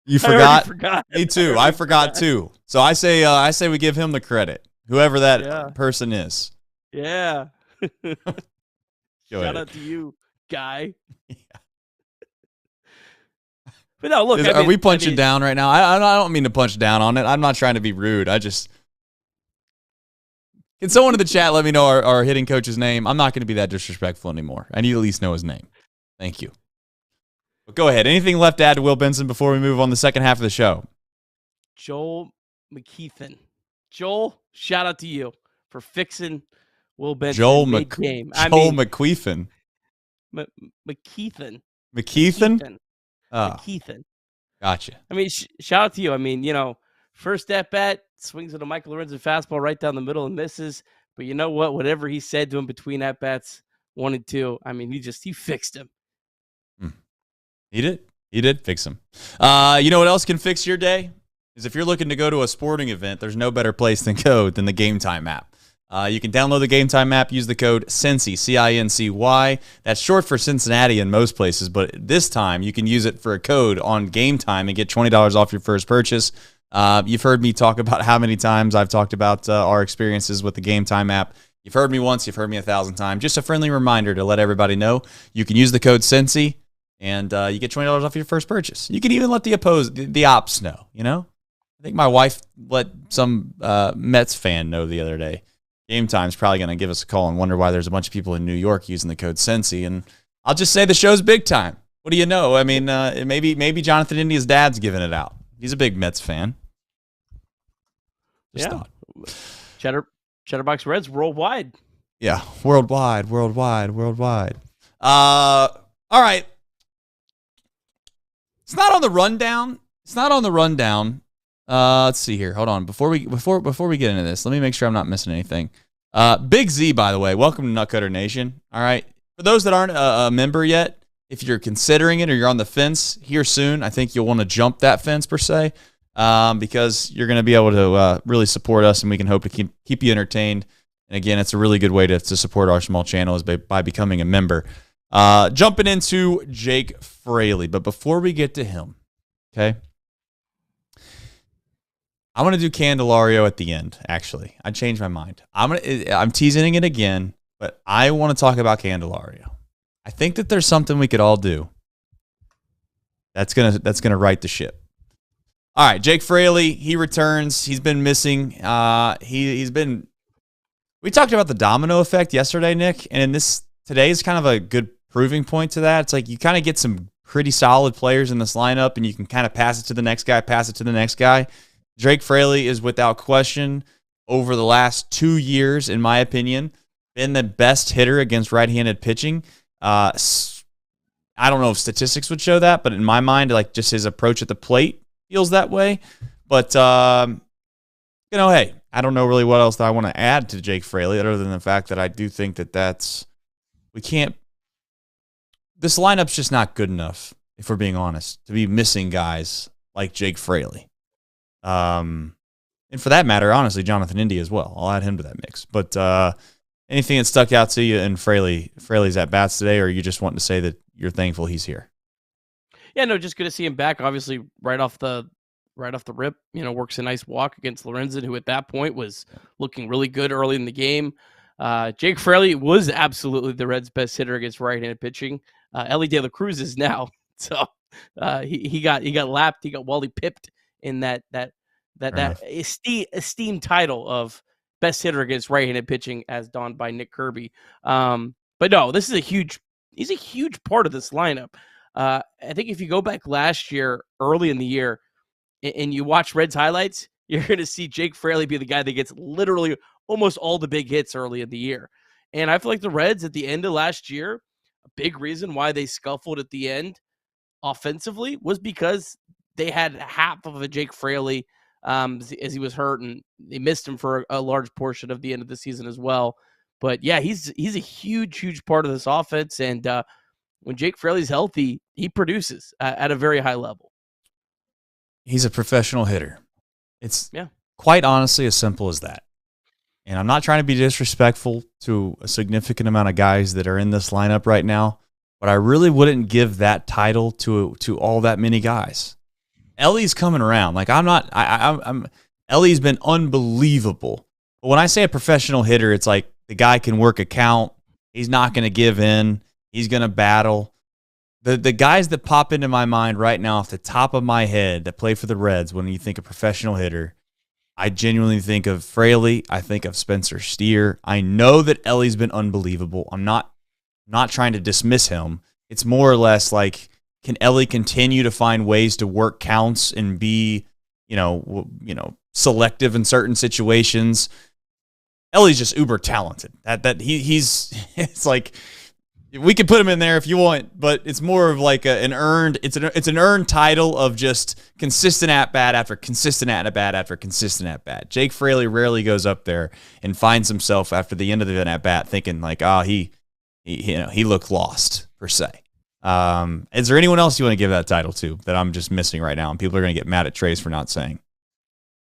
You forgot? Me too. I forgot too. So I say we give him the credit, whoever that person is. Yeah. Shout Shout out to you, guy. Yeah. But no, look. Are we punching down right now? I don't mean to punch down on it. I'm not trying to be rude. Can someone in the chat let me know our hitting coach's name? I'm not going to be that disrespectful anymore. I need to at least know his name. Thank you. But go ahead. Anything left to add to Will Benson before we move on the second half of the show? Joel McKeithen. Joel, shout out to you for fixing Will Benson. Joel McKeithen. McKeithen. McKeithen. Oh, McKeithen. Gotcha. I mean, shout out to you. First at bat, swings at a Michael Lorenzen fastball right down the middle and misses. But you know what? Whatever he said to him between at bats 1 and 2, I mean, he fixed him. He did fix him. You know what else can fix your day? Is if you're looking to go to a sporting event, there's no better place than the Game Time app. You can download the Game Time app, use the code CINCY, CINCY. That's short for Cincinnati in most places, but this time you can use it for a code on Game Time and get $20 off your first purchase. You've heard me talk about how many times I've talked about our experiences with the Game Time app. You've heard me once, you've heard me 1,000 times. Just a friendly reminder to let everybody know you can use the code CINCY and you get $20 off your first purchase. You can even let the ops know, I think my wife let some Mets fan know the other day. Game Time's probably going to give us a call and wonder why there's a bunch of people in New York using the code Cincy. And I'll just say the show's big time. What do you know? I mean, maybe Jonathan India's dad's giving it out. He's a big Mets fan. Thought. Chatterbox Reds worldwide. Yeah, worldwide. All right. It's not on the rundown. Let's see here. Hold on. Before we get into this, let me make sure I'm not missing anything. Big Z, by the way, welcome to Nutcutter Nation. All right. For those that aren't a member yet, if you're considering it or you're on the fence here soon, I think you'll want to jump that fence per se, because you're going to be able to really support us, and we can hope to keep you entertained. And again, it's a really good way to support our small channel is by becoming a member. Jumping into Jake Fraley, but before we get to him, okay. I'm going to do Candelario at the end, actually. I changed my mind. I'm teasing it again, but I want to talk about Candelario. I think that there's something we could all do that's gonna right the ship. All right, Jake Fraley, he returns. He's been missing. He's been. We talked about the domino effect yesterday, Nick, and today is kind of a good proving point to that. It's like you kind of get some pretty solid players in this lineup, and you can kind of pass it to the next guy. Jake Fraley is without question, over the last 2 years, in my opinion, been the best hitter against right-handed pitching. I don't know if statistics would show that, but in my mind, like just his approach at the plate feels that way. But, hey, I don't know really what else that I want to add to Jake Fraley other than the fact that I do think that this lineup's just not good enough, if we're being honest, to be missing guys like Jake Fraley. And for that matter, honestly, Jonathan India as well. I'll add him to that mix. But anything that stuck out to you in Fraley's at bats today, or are you just wanting to say that you're thankful he's here? Yeah, no, just good to see him back. Obviously, right off the rip, works a nice walk against Lorenzen, who at that point was looking really good early in the game. Jake Fraley was absolutely the Reds' best hitter against right-handed pitching. Ellie De La Cruz is now. So he got lapped. He got Wally pipped in that esteemed title of best hitter against right-handed pitching, as donned by Nick Kirby. But no, this is he's a huge part of this lineup. I think if you go back last year, early in the year, and you watch Reds highlights, you're going to see Jake Fraley be the guy that gets literally almost all the big hits early in the year. And I feel like the Reds at the end of last year, a big reason why they scuffled at the end offensively was because they had half of a Jake Fraley as he was hurt, and they missed him for a large portion of the end of the season as well. But yeah, he's a huge part of this offense. And when Jake Fraley's healthy, he produces at a very high level. He's a professional hitter. It's quite honestly as simple as that. And I'm not trying to be disrespectful to a significant amount of guys that are in this lineup right now, but I really wouldn't give that title to all that many guys. Ellie's coming around. Like I'm Ellie's been unbelievable. But when I say a professional hitter, it's like the guy can work a count. He's not going to give in. He's going to battle. The guys that pop into my mind right now off the top of my head that play for the Reds when you think of professional hitter, I genuinely think of Fraley. I think of Spencer Steer. I know that Ellie's been unbelievable. I'm not trying to dismiss him. It's more or less like, can Ellie continue to find ways to work counts and be, selective in certain situations? Ellie's just uber talented. He's it's like, we could put him in there if you want, but it's more of like an earned title of just consistent at bat after consistent at bat after consistent at bat. Jake Fraley rarely goes up there and finds himself after the end of the at bat thinking like, he looked lost per se. Is there anyone else you want to give that title to that I'm just missing right now and people are going to get mad at Trace for not saying?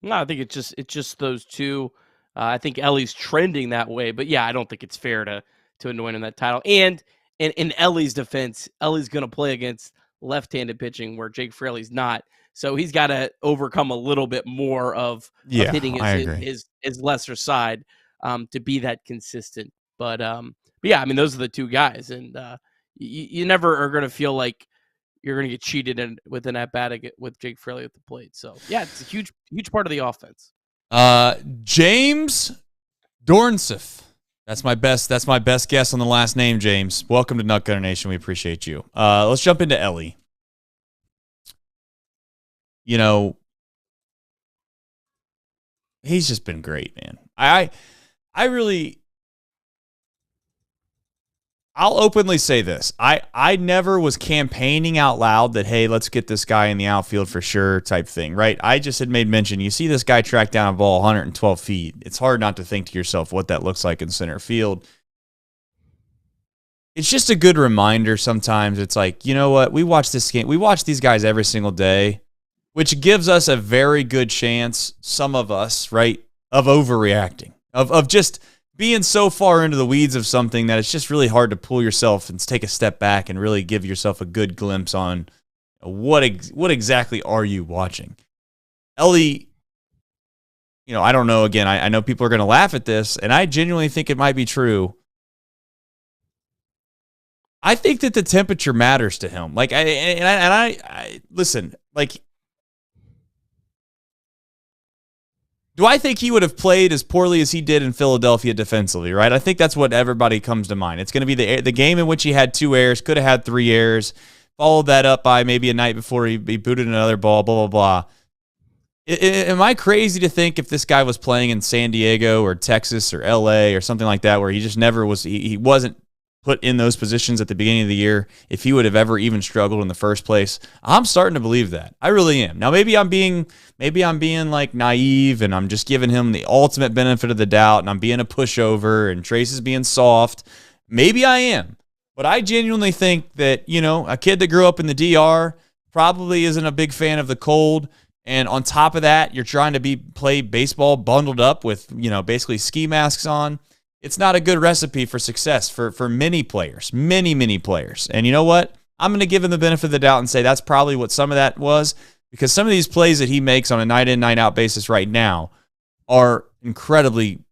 No, I think it's just those two. I think Ellie's trending that way, but yeah, I don't think it's fair to anoint him that title. And in Ellie's defense, Ellie's going to play against left-handed pitching where Jake Fraley's not. So he's got to overcome a little bit more of hitting his lesser side to be that consistent. But yeah, I mean, those are the two guys. And you never are going to feel like you're going to get cheated with an at-bat with Jake Fraley at the plate. So yeah, it's a huge part of the offense. James Dornsif. That's my best guess on the last name, James. Welcome to Nutgunner Nation. We appreciate you. Let's jump into Ellie. He's just been great, man. I'll openly say this. I never was campaigning out loud that, hey, let's get this guy in the outfield for sure type thing, right? I just had made mention, you see this guy track down a ball 112 feet. It's hard not to think to yourself what that looks like in center field. It's just a good reminder sometimes. It's like, you know what? We watch this game. We watch these guys every single day, which gives us a very good chance, some of us, right, of overreacting, of just being so far into the weeds of something that it's just really hard to pull yourself and take a step back and really give yourself a good glimpse on what exactly are you watching. Ellie, I don't know. Again, I know people are going to laugh at this, and I genuinely think it might be true. I think that the temperature matters to him. Like, I listen, like, do I think he would have played as poorly as he did in Philadelphia defensively, right? I think that's what everybody comes to mind. It's going to be the game in which he had 2 errors, could have had 3 errors, followed that up by maybe a night before he booted another ball, blah, blah, blah. Am I crazy to think if this guy was playing in San Diego or Texas or L.A. or something like that where he just never was, he wasn't put in those positions at the beginning of the year, if he would have ever even struggled in the first place? I'm starting to believe that. I really am. Now, maybe I'm being like naive and I'm just giving him the ultimate benefit of the doubt and I'm being a pushover and Trace is being soft. Maybe I am. But I genuinely think that, a kid that grew up in the DR probably isn't a big fan of the cold. And on top of that, you're trying to play baseball bundled up with, basically ski masks on. It's not a good recipe for success for many players, many players. And you know what? I'm going to give him the benefit of the doubt and say that's probably what some of that was, because some of these plays that he makes on a night-in, night-out basis right now are incredibly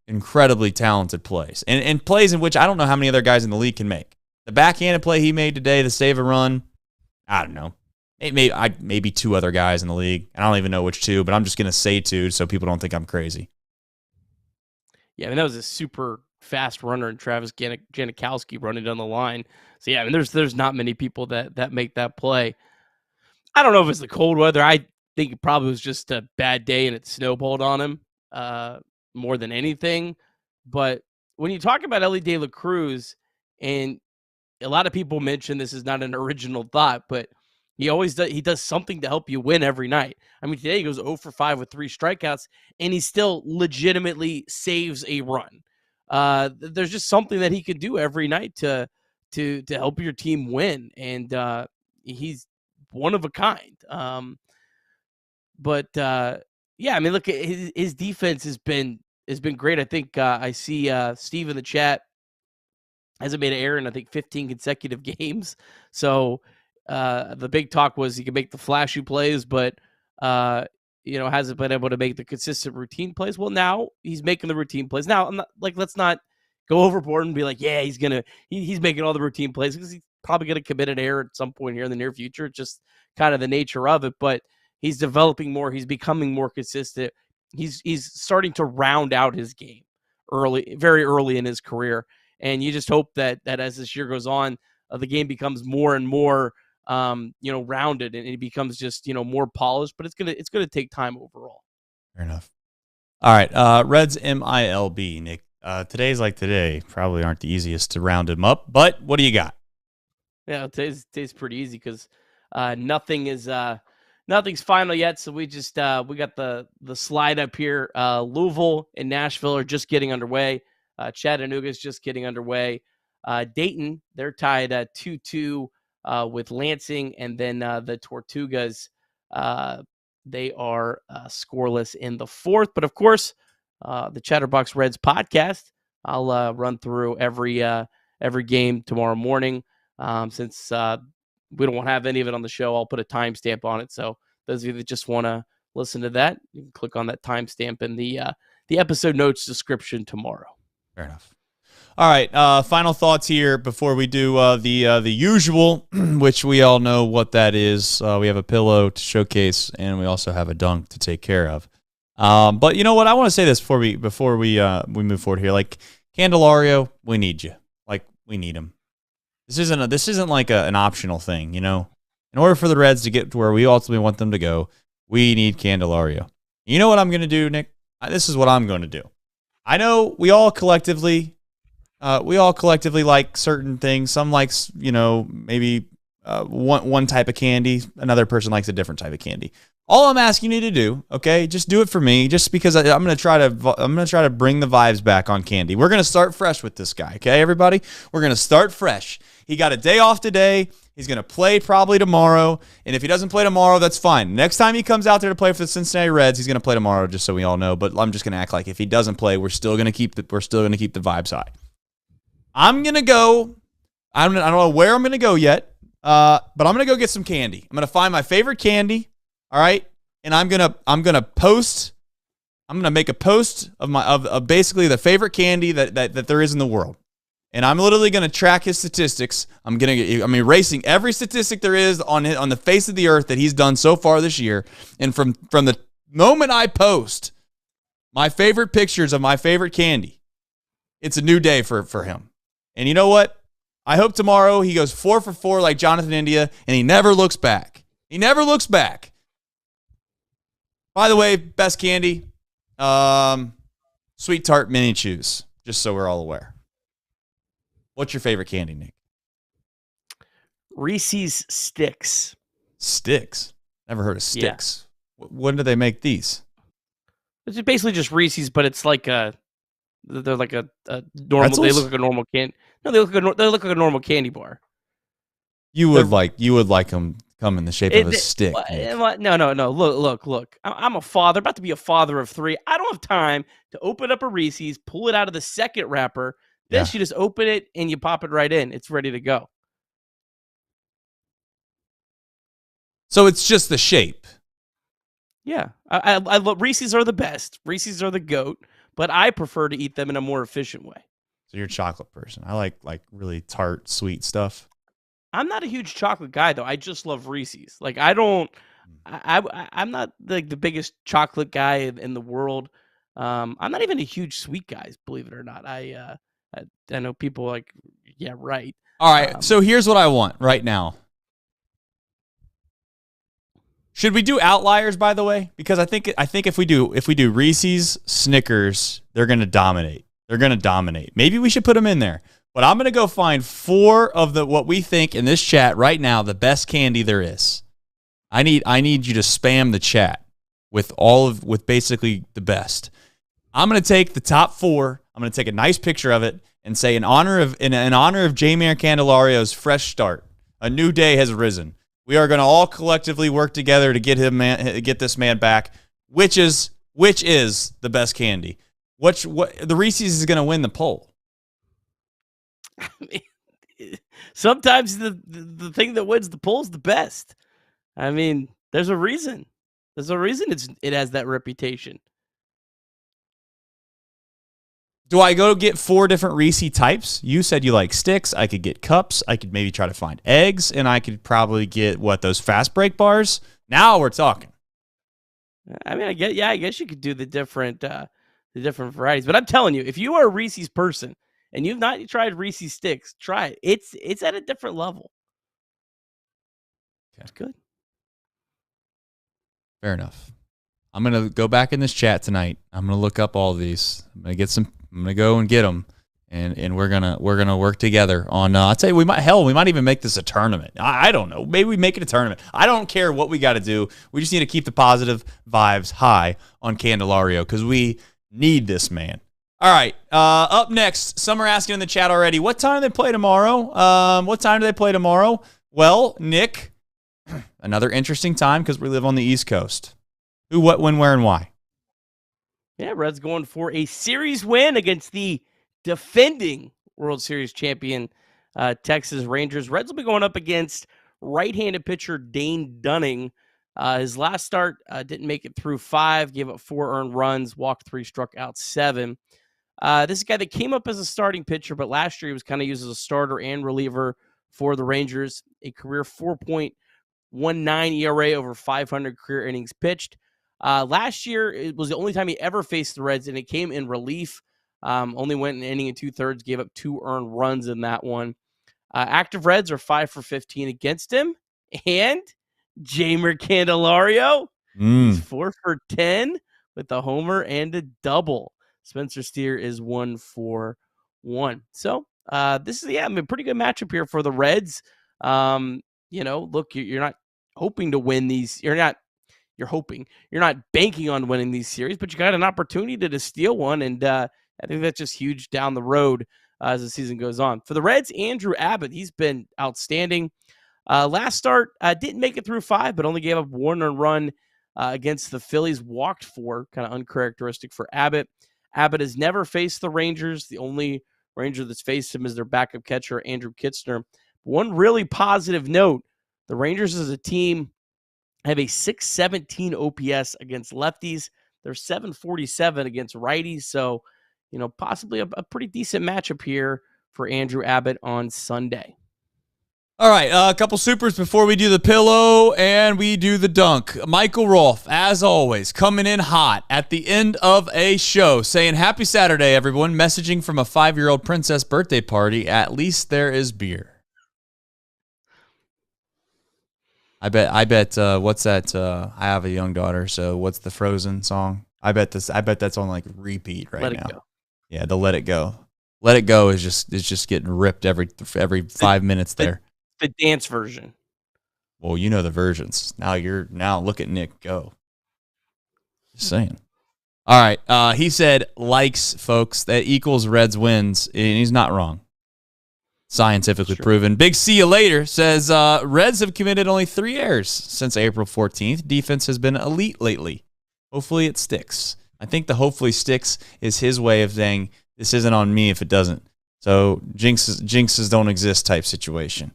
talented plays. And plays in which I don't know how many other guys in the league can make. The backhanded play he made today, the save a run, I don't know. Maybe 2 other guys in the league. I don't even know which 2, but I'm just going to say 2 so people don't think I'm crazy. Yeah, I mean, that was a super fast runner and Travis Janikowski running down the line. So yeah, I mean, there's not many people that make that play. I don't know if it's the cold weather. I think it probably was just a bad day and it snowballed on him more than anything. But when you talk about Elly De La Cruz, and a lot of people mention this is not an original thought, but he does something to help you win every night. I mean, today he goes 0 for 5 with 3 strikeouts, and he still legitimately saves a run. there's just something that he can do every night to help your team win, and he's one of a kind. But yeah, I mean, look, his defense has been great. I think I see Steve in the chat hasn't made an error in, I think, 15 consecutive games. So the big talk was he can make the flashy plays, but hasn't been able to make the consistent routine plays. Well, now he's making the routine plays. Now, I'm not like, let's not go overboard and be like, yeah, he's making all the routine plays, because he's probably going to commit an error at some point here in the near future. It's just kind of the nature of it. But he's developing more. He's becoming more consistent. He's starting to round out his game very early in his career. And you just hope that as this year goes on, the game becomes more and more, rounded, and it becomes just, more polished. But it's gonna take time overall. Fair enough. All right, Reds MILB, Nick. Today's like today. Probably aren't the easiest to round them up, but what do you got? Yeah, today's pretty easy because nothing's final yet. So we just we got the slide up here. Louisville and Nashville are just getting underway. Chattanooga's just getting underway. Dayton, they're tied 2-2 with Lansing, and then the Tortugas, they are scoreless in the fourth. But of course, the Chatterbox Reds podcast, I'll run through every game tomorrow morning. Since we don't have any of it on the show, I'll put a timestamp on it. So those of you that just want to listen to that, you can click on that timestamp in the episode notes description tomorrow. Fair enough. All right, final thoughts here before we do the usual, which we all know what that is. We have a pillow to showcase, and we also have a dunk to take care of. But you know what? I want to say this before we move forward here. Like, Candelario, we need you. Like, we need him. This isn't like an optional thing, In order for the Reds to get to where we ultimately want them to go, we need Candelario. You know what I'm going to do, Nick? This is what I'm going to do. I know we all collectively like certain things. Some likes, maybe one type of candy. Another person likes a different type of candy. All I'm asking you to do, okay, just do it for me, just because I'm going to try to bring the vibes back on candy. We're going to start fresh with this guy, okay, everybody? We're going to start fresh. He got a day off today. He's going to play probably tomorrow, and if he doesn't play tomorrow, that's fine. Next time he comes out there to play for the Cincinnati Reds, he's going to play tomorrow, just so we all know. But I'm just going to act like if he doesn't play, we're still going to keep the vibes high. I'm going to go. I don't know where I'm going to go yet, but I'm going to go get some candy. I'm going to find my favorite candy. All right, and I'm gonna post. I'm gonna make a post of basically the favorite candy that there is in the world, and I'm literally gonna track his statistics. I'm erasing every statistic there is on the face of the earth that he's done so far this year. And from the moment I post my favorite pictures of my favorite candy, it's a new day for him. And you know what? I hope tomorrow he goes 4 for 4 like Jonathan India, and he never looks back. He never looks back. By the way, best candy, Sweet Tart Mini Chews, just so we're all aware. What's your favorite candy, Nick? Reese's Sticks. Sticks? Never heard of Sticks. Yeah. When do they make these? It's basically just Reese's, but it's like they're like a normal. Pretzels? They look like a normal candy. No, they look like a normal candy bar. You would like them come in the shape of a stick. No. Look. I'm a father, about to be a father of 3. I don't have time to open up a Reese's, pull it out of the second wrapper. Then you just open it and you pop it right in. It's ready to go. So it's just the shape. Yeah, I love Reese's are the best. Reese's are the GOAT, but I prefer to eat them in a more efficient way. So you're a chocolate person. I like really tart, sweet stuff. I'm not a huge chocolate guy, though. I just love Reese's. Like, I'm not like the biggest chocolate guy in the world. I'm not even a huge sweet guy, believe it or not. I know people like, yeah, right. All right. So here's what I want right now. Should we do outliers, by the way? Because I think if we do Reese's, Snickers, they're going to dominate. Maybe we should put them in there. But I'm going to go find 4 of what we think in this chat right now, the best candy there is. I need you to spam the chat with basically the best. I'm going to take the top 4. I'm going to take a nice picture of it and say in honor of Jeimer Candelario's fresh start, a new day has arisen. We are going to all collectively work together to get this man back. Which is the best candy? What the Reese's is going to win the poll? I mean, sometimes the thing that wins the poll is the best. I mean, there's a reason. There's a reason it has that reputation. Do I go get 4 different Reese types? You said you like sticks. I could get cups. I could maybe try to find eggs, and I could probably get those fast break bars. Now we're talking. I mean, I guess you could do the different varieties. But I'm telling you, if you are a Reese's person and you've not tried Reese's sticks, try it. It's at a different level. Okay. It's good. Fair enough. I'm gonna go back in this chat tonight. I'm gonna look up all these. I'm gonna go and get them, and we're gonna work together on. I'll tell you, we might even make this a tournament. I don't know. Maybe we make it a tournament. I don't care what we got to do. We just need to keep the positive vibes high on Candelario because we need this man. All right. Up next, some are asking in the chat already. What time do they play tomorrow? Well, Nick, another interesting time because we live on the East Coast. Who, what, when, where, and why? Yeah, Reds going for a series win against the defending World Series champion Texas Rangers. Reds will be going up against right-handed pitcher Dane Dunning. His last start didn't make it through 5, gave up 4 earned runs, walked 3, struck out 7. This is a guy that came up as a starting pitcher, but last year he was kind of used as a starter and reliever for the Rangers. A career 4.19 ERA over 500 career innings pitched. Last year, it was the only time he ever faced the Reds, and it came in relief. Only went an inning and 2/3, gave up 2 earned runs in that one. Active Reds are 5 for 15 against him. And Jeimer Candelario, he's 4 for 10 with a homer and a double. Spencer Steer is 1 for 1. So this is a pretty good matchup here for the Reds. Look, you're not hoping to win these. You're hoping. You're not banking on winning these series, but you got an opportunity to steal one, and I think that's just huge down the road as the season goes on. For the Reds, Andrew Abbott, he's been outstanding. Last start, didn't make it through 5, but only gave up 1 earned run against the Phillies, walked 4, kind of uncharacteristic for Abbott. Abbott has never faced the Rangers. The only Ranger that's faced him is their backup catcher, Andrew Kitzner. One really positive note, the Rangers as a team have a 617 OPS against lefties. They're 747 against righties. So, possibly a pretty decent matchup here for Andrew Abbott on Sunday. All right, a couple supers before we do the pillow and we do the dunk. Michael Rolfe, as always, coming in hot at the end of a show, saying, "Happy Saturday, everyone. Messaging from a 5-year-old princess birthday party. At least there is beer." I bet. What's that? I have a young daughter, so what's the Frozen song? I bet that's on like repeat right now. Let It Go. Yeah, the Let It Go. Let It Go is just getting ripped every 5 minutes there. The dance version. Well, you know the versions. Now look at Nick go. Just saying. All right. He said likes, folks. That equals Reds wins, and he's not wrong. Scientifically proven. Big see you later says Reds have committed only 3 errors since April 14th. Defense has been elite lately. Hopefully it sticks. I think the hopefully sticks is his way of saying this isn't on me if it doesn't. So jinxes don't exist type situation.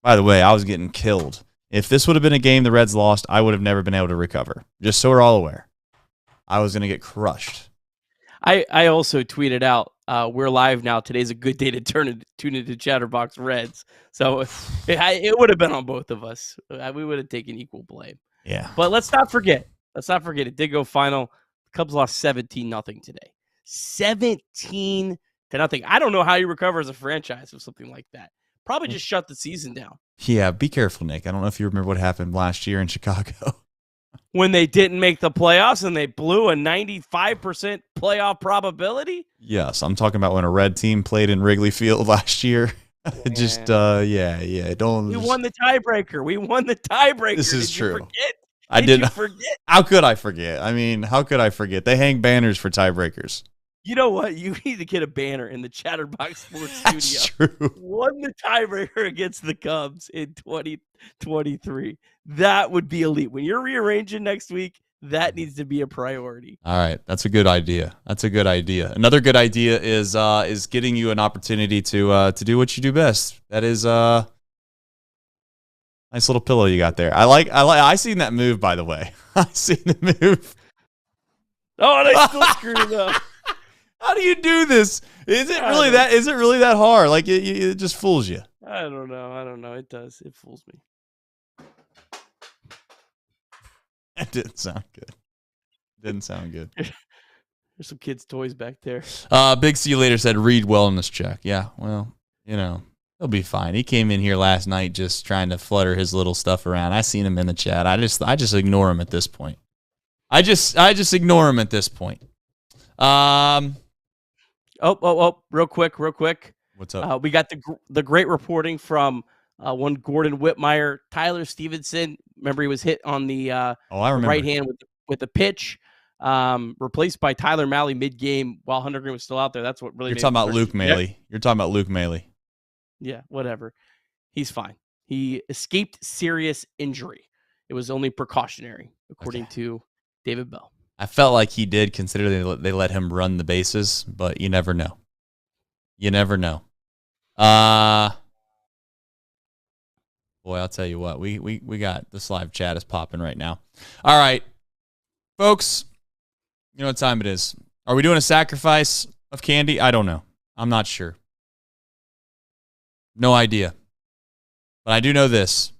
By the way, I was getting killed. If this would have been a game the Reds lost, I would have never been able to recover. Just so we're all aware. I was going to get crushed. I also tweeted out, we're live now. Today's a good day to tune into Chatterbox Reds. So it would have been on both of us. We would have taken equal blame. Yeah. But let's not forget. It did go final. The Cubs lost 17-0 today. 17-0. I don't know how you recover as a franchise with something like that. Probably just shut the season down. Yeah, be careful, Nick. I don't know if you remember what happened last year in Chicago. When they didn't make the playoffs and they blew a 95% playoff probability? Yes, I'm talking about when a Red team played in Wrigley Field last year. Don't. We won the tiebreaker. This is true. I didn't forget. How could I forget? I mean, how could I forget? They hang banners for tiebreakers. You know what? You need to get a banner in the Chatterbox Sports That's Studio. true. Won the tiebreaker against the Cubs in 2023. That would be elite. When you're rearranging next week, that needs to be a priority. All right, that's a good idea. That's a good idea. Another good idea is getting you an opportunity to do what you do best. That is nice little pillow you got there. I seen that move, by the way. I seen the move. Oh, and I still screwed it up. How do you do this? Is it really that hard? Like it just fools you. I don't know. It does. It fools me. That didn't sound good. There's some kids' toys back there. Big See You Later said read wellness check. Yeah, well, he'll be fine. He came in here last night just trying to flutter his little stuff around. I seen him in the chat. I just ignore him at this point. I just ignore him at this point. Real quick. What's up? We got the great reporting from one Gordon Whitmire, Tyler Stevenson. Remember, he was hit on the I remember. right hand with the pitch, replaced by Tyler Malley mid-game while Hunter Green was still out there. That's what really. You're talking about Luke Maley. Yep. You're talking about Luke Maley. Yeah, whatever. He's fine. He escaped serious injury. It was only precautionary, according to David Bell. I felt like he did, consider they let him run the bases, but you never know. Boy, I'll tell you what, we got this live chat is popping right now. All right, folks, you know what time it is. Are we doing a sacrifice of candy? I don't know. I'm not sure. No idea. But I do know this.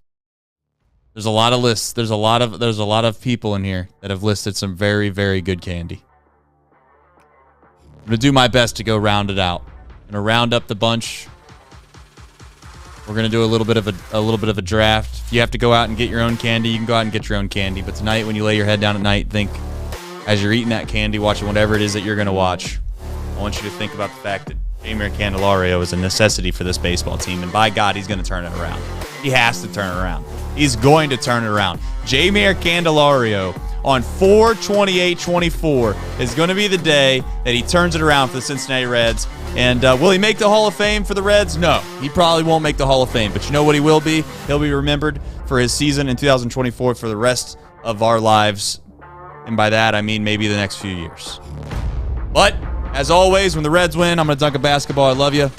There's a lot of lists. There's a lot of people in here that have listed some very, very good candy. I'm gonna do my best to go round it out. I'm gonna round up the bunch. We're gonna do a little bit of a draft. If you have to go out and get your own candy, you can go out and get your own candy. But tonight, when you lay your head down at night, think as you're eating that candy, watching whatever it is that you're gonna watch. I want you to think about the fact that Jeimer Candelario is a necessity for this baseball team, and by God, he's gonna turn it around. He has to turn it around. He's going to turn it around. Jeimer Candelario on 4/28/24 is going to be the day that he turns it around for the Cincinnati Reds. And will he make the Hall of Fame for the Reds? No, he probably won't make the Hall of Fame. But you know what he will be? He'll be remembered for his season in 2024 for the rest of our lives. And by that, I mean maybe the next few years. But, as always, when the Reds win, I'm going to dunk a basketball. I love you.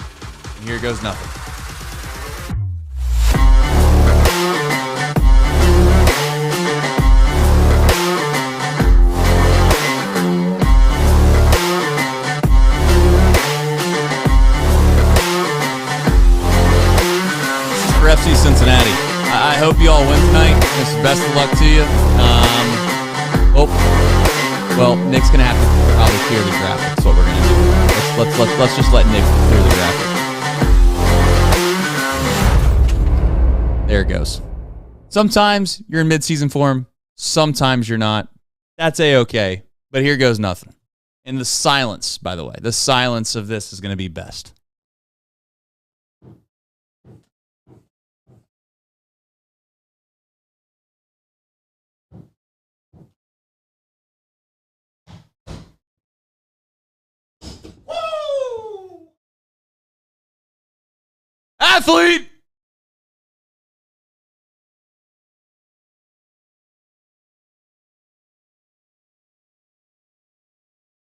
And here goes nothing. For FC Cincinnati, I hope you all win tonight. Just best of luck to you. Well, Nick's gonna have to probably clear the graphic. That's what we're gonna do. Let's just let Nick clear the graphic. There it goes. Sometimes you're in mid-season form. Sometimes you're not. That's A-okay. But here goes nothing. And the silence, by the way, the silence of this is gonna be best. Athlete!